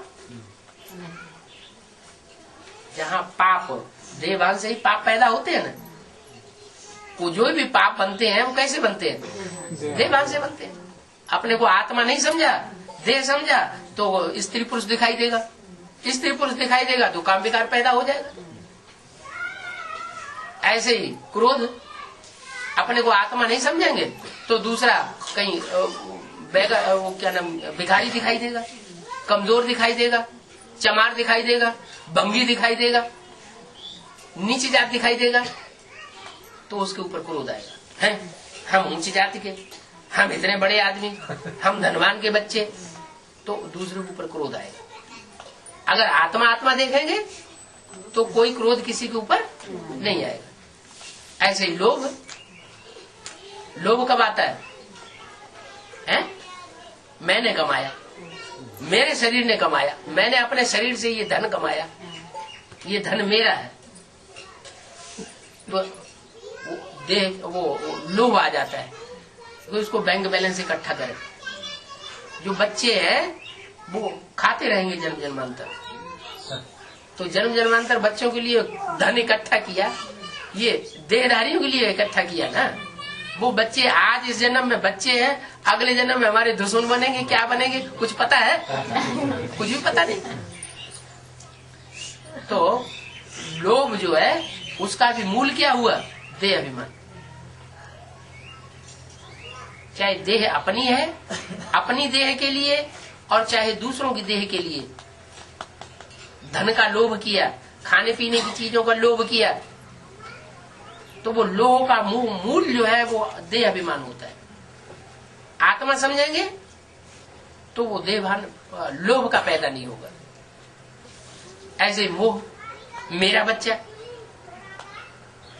Speaker 1: जहां पाप हो, देवान से ही पाप पैदा होते हैं ना। वो जो भी पाप बनते हैं वो कैसे बनते हैं? देवान से बनते हैं। अपने को आत्मा नहीं समझा, देह समझा, तो स्त्री पुरुष दिखाई देगा, स्त्री पुरुष दिखाई देगा तो काम विकार पैदा हो जाएगा। ऐसे ही क्रोध, अपने को आत्मा नहीं समझेंगे तो दूसरा कहीं वो क्या नाम, भिखारी दिखाई देगा, कमजोर दिखाई देगा, चमार दिखाई देगा, भंगी दिखाई देगा, नीची जात दिखाई देगा, तो उसके ऊपर क्रोध आएगा। हैं, हम ऊंची जाति के, हम इतने बड़े आदमी, हम धनवान के बच्चे, तो दूसरे के ऊपर क्रोध आएगा। अगर आत्मा आत्मा देखेंगे तो कोई क्रोध किसी के ऊपर नहीं आएगा। ऐसे ही लोभ, लोभ कब आता है? मैंने कमाया, मेरे शरीर ने कमाया, मैंने अपने शरीर से ये धन कमाया, ये धन मेरा है, तो वो लोभ आ जाता है। तो इसको बैंक बैलेंस इकट्ठा करें। जो बच्चे हैं वो खाते रहेंगे जन्म जन्मांतर, तो जन्म जन्मांतर बच्चों के लिए धन इकट्ठा किया, ये देहधारियों के लिए इकट्ठा किया ना। वो बच्चे आज इस जन्म में बच्चे हैं, अगले जन्म में हमारे दुश्मन बनेंगे, क्या बनेंगे कुछ पता है? कुछ भी पता नहीं। तो लोभ जो है उसका भी मूल क्या हुआ? देह अभिमान। चाहे देह अपनी है, अपनी देह के लिए, और चाहे दूसरों की देह के लिए धन का लोभ किया, खाने पीने की चीजों का लोभ किया, तो वो लोभ का मूल जो है वो देह अभिमान होता है। आत्मा समझेंगे तो वो देहभान लोभ का पैदा नहीं होगा। ऐसे मोह, मेरा बच्चा,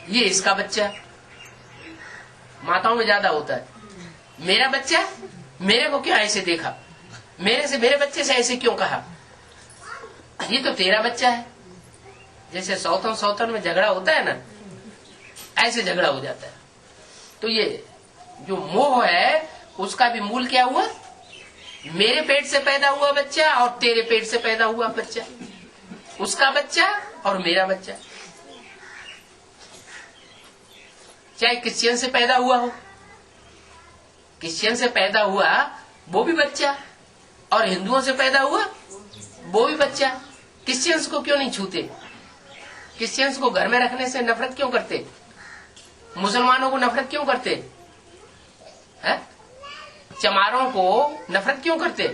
Speaker 1: ये इसका बच्चा, माताओं में ज्यादा होता है। मेरा बच्चा, मेरे को क्यों ऐसे देखा, मेरे बच्चे से ऐसे क्यों कहा, ये तो तेरा बच्चा है। जैसे सौतन में झगड़ा होता है ना, ऐसे झगड़ा हो जाता है। तो ये जो मोह है उसका भी मूल क्या हुआ? मेरे पेट से पैदा हुआ बच्चा और तेरे पेट से पैदा हुआ बच्चा, उसका बच्चा और मेरा बच्चा। चाहे क्रिश्चियन से पैदा हुआ हो, क्रिश्चियन से पैदा हुआ वो भी बच्चा, और हिंदुओं से पैदा हुआ वो भी बच्चा। क्रिश्चियंस को क्यों नहीं छूते? क्रिश्चियंस को घर में रखने से नफरत क्यों करते? मुसलमानों को नफरत क्यों करते हैं? चमारों को नफरत क्यों करते?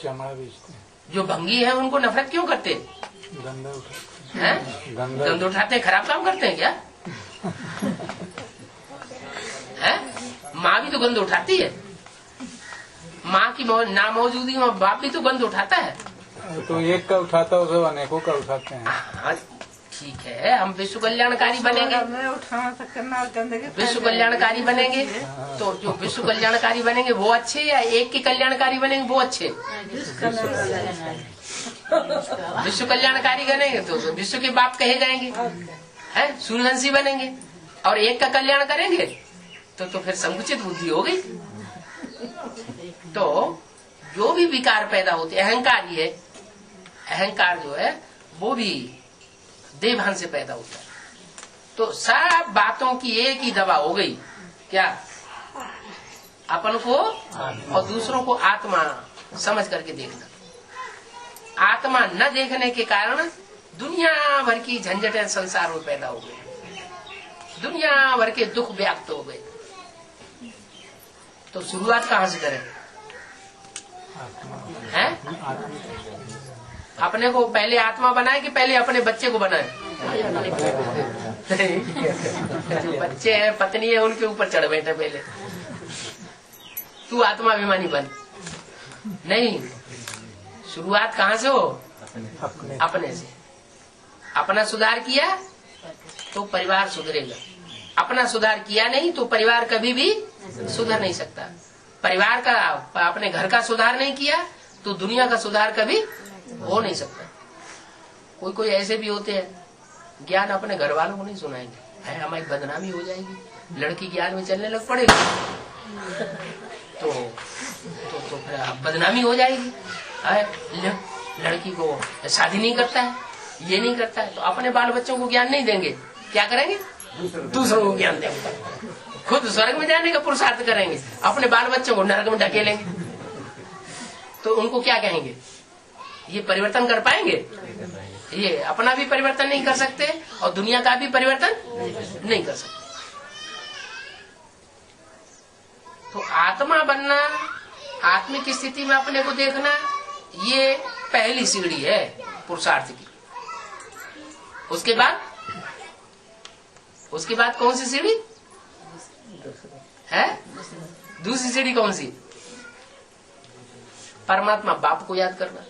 Speaker 2: चमार बेचते,
Speaker 1: जो भंगी है उनको नफरत क्यों करते हैं? गंद उठाते हैं, खराब काम करते हैं क्या? है? माँ भी तो गंद उठाती है, माँ की ना मौजूदगी में बाप भी तो गंद उठाता है।
Speaker 2: तो एक का उठाता है, उसे अनेकों का उठाते हैं।
Speaker 1: हाँ, ठीक है, हम विश्व कल्याणकारी बनेंगे, विश्व कल्याणकारी बनेंगे, तो जो विश्व कल्याणकारी बनेंगे वो अच्छे, या एक के कल्याणकारी बनेंगे वो अच्छे? विश्व कल्याणकारी बनेंगे तो विश्व के बाप कहे जाएंगे, है सूर्यवंशी बनेंगे, और एक का कल्याण करेंगे तो फिर संकुचित बुद्धि हो गई। तो जो भी विकार पैदा होते, अहंकार ही है, अहंकार जो है वो भी देहभान से पैदा होता है। तो सब बातों की एक ही दवा हो गई, क्या? अपन को और दूसरों को आत्मा समझ करके देखना। आत्मा न देखने के कारण दुनिया भर की झंझटें संसार में पैदा हो गई, दुनिया भर के दुख व्याप्त हो गए। तो शुरुआत कहाँ से करें? हैं? अपने को पहले आत्मा बनाए कि पहले अपने बच्चे को बनाए? जो बच्चे हैं, पत्नी है, उनके ऊपर चढ़ बैठे पहले। तू आत्मा अभिमानी बन। नहीं, शुरुआत कहाँ से हो? अपने से। अपना सुधार किया तो परिवार सुधरेगा, अपना सुधार किया नहीं तो परिवार कभी भी सुधर नहीं सकता। परिवार का, अपने घर का सुधार नहीं किया तो दुनिया का सुधार कभी हो नहीं सकता। कोई ऐसे भी होते हैं, ज्ञान अपने घर वालों को नहीं सुनाएंगे, हमारी बदनामी हो जाएगी, लड़की ज्ञान में चलने लग पड़ेगी तो फिर बदनामी हो जाएगी। लड़की को शादी नहीं करता है, ये नहीं करता है, तो अपने बाल बच्चों को ज्ञान नहीं देंगे, क्या करेंगे? दूसरों को ज्ञान देंगे। खुद स्वर्ग में जाने का पुरुषार्थ करेंगे, अपने बाल बच्चों को नरक में ढकेलेंगे, तो उनको क्या कहेंगे? ये परिवर्तन कर पाएंगे? ये अपना भी परिवर्तन नहीं कर सकते और दुनिया का भी परिवर्तन नहीं कर सकते। तो आत्मा बनना, आत्मिक स्थिति में अपने को देखना, ये पहली सीढ़ी है पुरुषार्थ की। उसके बाद कौन सी सीढ़ी है? दूसरी सीढ़ी कौन सी? परमात्मा बाप को याद करना।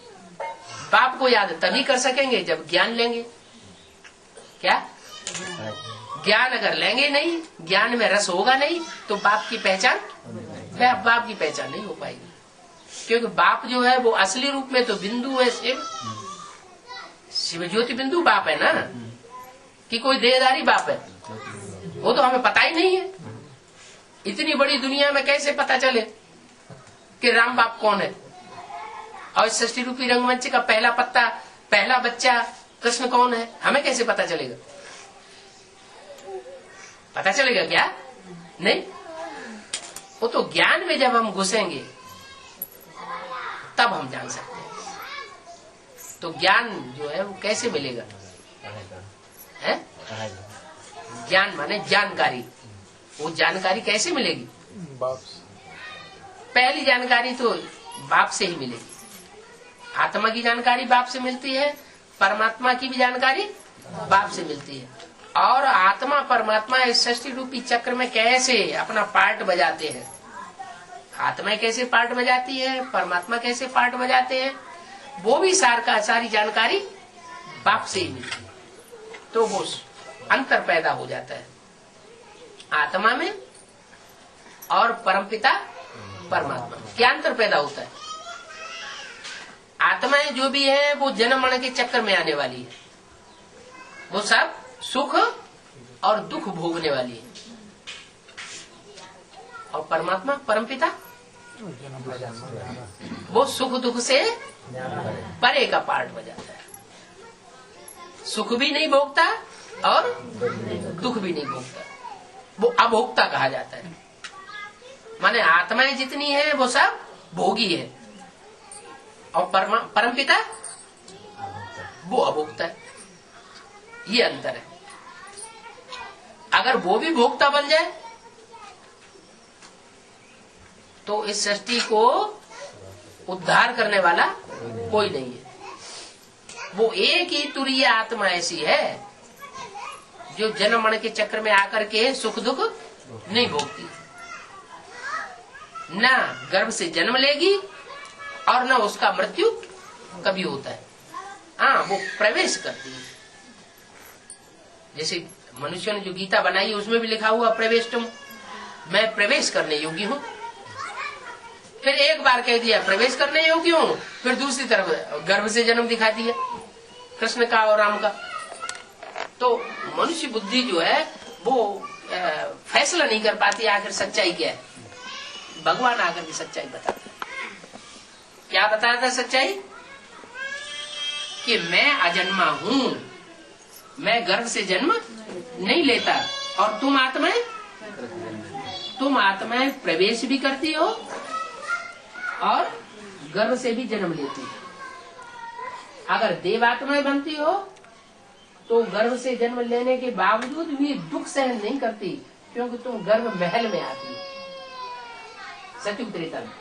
Speaker 1: बाप को याद तभी कर सकेंगे जब ज्ञान लेंगे। क्या ज्ञान अगर लेंगे नहीं, ज्ञान में रस होगा नहीं, तो बाप की पहचान नहीं हो पाएगी। क्योंकि बाप जो है वो असली रूप में तो बिंदु है, शिव ज्योति बिंदु बाप है ना, कि कोई देहधारी बाप है? वो तो हमें पता ही नहीं है। इतनी बड़ी दुनिया में कैसे पता चले कि राम बाप कौन है? और सृष्टि रूपी रंगमंच का पहला बच्चा कृष्ण कौन है? हमें कैसे पता चलेगा? पता चलेगा क्या? नहीं। वो तो ज्ञान में जब हम घुसेंगे तब हम जान सकते हैं। तो ज्ञान जो है वो कैसे मिलेगा? है ज्ञान माने जानकारी। वो जानकारी कैसे मिलेगी?
Speaker 2: बाप से।
Speaker 1: पहली जानकारी तो बाप से ही मिलेगी। आत्मा की जानकारी बाप से मिलती है, परमात्मा की भी जानकारी बाप से मिलती है। और आत्मा परमात्मा इस सृष्टि रूपी चक्र में कैसे अपना पार्ट बजाते हैं, आत्मा कैसे पार्ट बजाती है, परमात्मा कैसे पार्ट बजाते हैं, वो भी सारी जानकारी बाप से ही मिलती है। तो वो अंतर पैदा हो जाता है आत्मा में और परमपिता परमात्मा में। क्या अंतर पैदा होता है? आत्माएं जो भी है वो जन्म मरण के चक्कर में आने वाली है, वो सब सुख और दुख भोगने वाली है। और परमात्मा परमपिता वो सुख दुख से परे का पार्ट बजाता है। सुख भी नहीं भोगता और दुख भी नहीं भोगता, वो अभोक्ता कहा जाता है। माने आत्माएं जितनी है वो सब भोगी है और परमपिता वो अभोक्ता है। ये अंतर है। अगर वो भी भोक्ता बन जाए तो इस सृष्टि को उद्धार करने वाला कोई नहीं है। वो एक ही तुरीय आत्मा ऐसी है जो जन्म मरण के चक्र में आकर के सुख दुख नहीं भोगती, ना गर्भ से जन्म लेगी और न उसका मृत्यु कभी होता है। हाँ, वो प्रवेश करती है। जैसे मनुष्य ने जो गीता बनाई है उसमें भी लिखा हुआ प्रवेशतुम, मैं प्रवेश करने योग्य हूँ। फिर एक बार कह दिया प्रवेश करने योग्य हूँ, फिर दूसरी तरफ गर्भ से जन्म दिखा दिया कृष्ण का और राम का। तो मनुष्य बुद्धि जो है वो फैसला नहीं कर पाती आखिर सच्चाई क्या है। भगवान आकर की सच्चाई बताता है। क्या बताता है सच्चाई? कि मैं अजन्मा हूँ, मैं गर्भ से जन्म नहीं लेता, और तुम आत्माएं प्रवेश भी करती हो और गर्भ से भी जन्म लेती हो। अगर देवात्माएं बनती हो तो गर्भ से जन्म लेने के बावजूद भी दुख सहन नहीं करती, क्योंकि तुम गर्भ महल में आती हो सतयुग त्रेता में।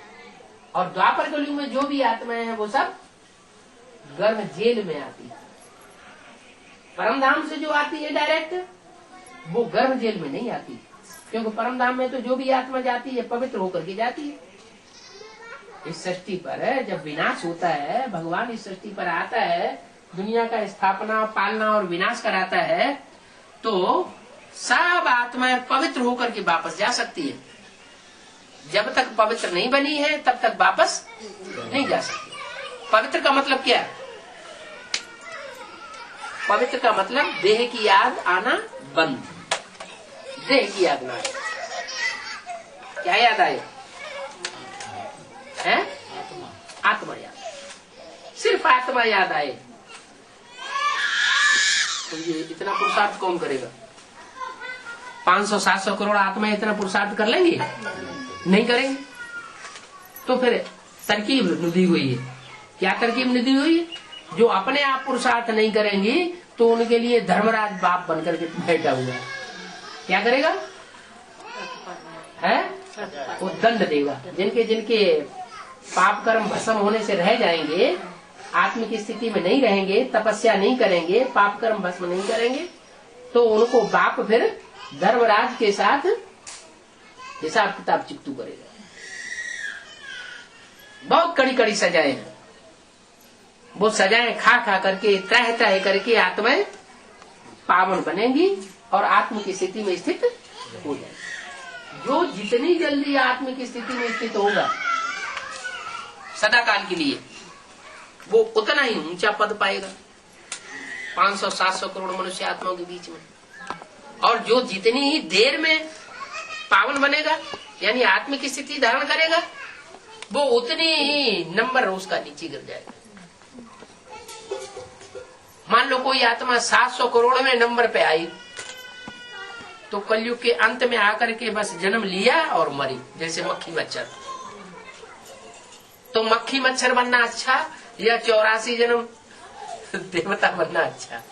Speaker 1: और द्वापर कलयुग में जो भी आत्माएं हैं वो सब गर्भ जेल में आती है। परम धाम से जो आती है डायरेक्ट, वो गर्भ जेल में नहीं आती, क्योंकि परम धाम में तो जो भी आत्मा जाती है पवित्र होकर के जाती है। इस सृष्टि पर जब विनाश होता है, भगवान इस सृष्टि पर आता है, दुनिया का स्थापना पालना और विनाश कराता है, तो सब आत्माएं पवित्र होकर के वापस जा सकती है। जब तक पवित्र नहीं बनी है तब तक वापस नहीं जा सकती। पवित्र का मतलब क्या है? पवित्र का मतलब देह की याद आना बंद। देह की याद ना आए, क्या याद आए? है आत्मा याद, सिर्फ आत्मा याद आए। तो ये इतना पुरुषार्थ कौन करेगा? 500-700 करोड़ आत्मा इतना पुरुषार्थ कर लेंगे? नहीं करेंगे। तो फिर तरकीब दी हुई है क्या तरकीब निधि हुई? जो अपने आप पुरुषार्थ नहीं करेंगी तो उनके लिए धर्मराज बाप बनकर के बैठा हुआ है। क्या करेगा? है वो दंड देगा। जिनके जिनके पाप कर्म भस्म होने से रह जाएंगे, आत्म की स्थिति में नहीं रहेंगे, तपस्या नहीं करेंगे, पाप कर्म भस्म नहीं करेंगे, तो उनको बाप फिर धर्मराज के साथ हिसाब किताब चिपटू करेगा। बहुत कड़ी कड़ी सजाएं हैं। वो सजाएं खा खा करके, त्रह त्रह करके आत्माएं पावन बनेंगी और आत्म की स्थिति में स्थित हो जाएगी। जो जितनी जल्दी आत्म की स्थिति में स्थित होगा सदा काल के लिए, वो उतना ही ऊंचा पद पाएगा 500-700 करोड़ मनुष्य आत्माओं के बीच में। और जो जितनी ही देर में पावन बनेगा यानी आत्म की स्थिति धारण करेगा, वो उतनी ही नंबर उसका नीचे गिर जाएगा। मान लो कोई आत्मा 700 करोड़ में नंबर पे आई, तो कलयुग के अंत में आकर के बस जन्म लिया और मरी, जैसे मक्खी मच्छर। तो मक्खी मच्छर बनना अच्छा या 84 जन्म देवता बनना अच्छा?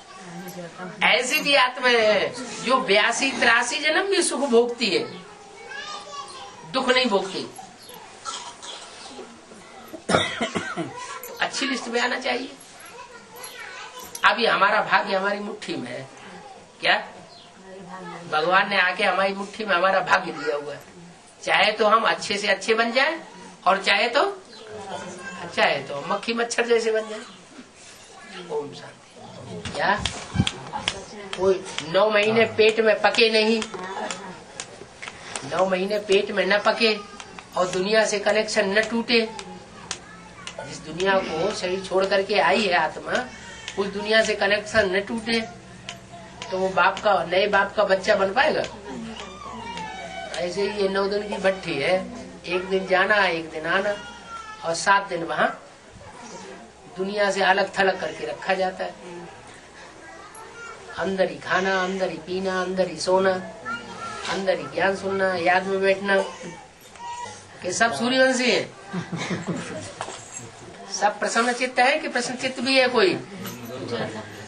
Speaker 1: ऐसी भी आत्मा है जो 82-83 जन्म भी सुख भोगती है, दुख नहीं भोगती। तो अच्छी लिस्ट में आना चाहिए। अभी हमारा भाग्य हमारी मुट्ठी में है। क्या भगवान ने आके हमारी मुट्ठी में हमारा भाग्य दिया हुआ है। चाहे तो हम अच्छे से अच्छे बन जाएं और चाहे तो मक्खी मच्छर जैसे बन जाए। ओम शांति। क्या कोई 9 महीने पेट में पके नहीं, 9 महीने पेट में न पके और दुनिया से कनेक्शन न टूटे। जिस दुनिया को शरीर छोड़ करके आई है आत्मा, उस दुनिया से कनेक्शन न टूटे, तो वो नए बाप का बच्चा बन पाएगा? ऐसे ही ये 9 दिन की भट्ठी है, एक दिन जाना एक दिन आना और 7 दिन वहाँ दुनिया से अलग थलग करके रखा जाता है। अंदर ही खाना, अंदर ही पीना, अंदर ही सोना, अंदर ही ज्ञान सुनना, याद में बैठना। कि सब सूर्यवंशी है? सब प्रसन्न चित्त है कि प्रसन्न चित्त भी है कोई?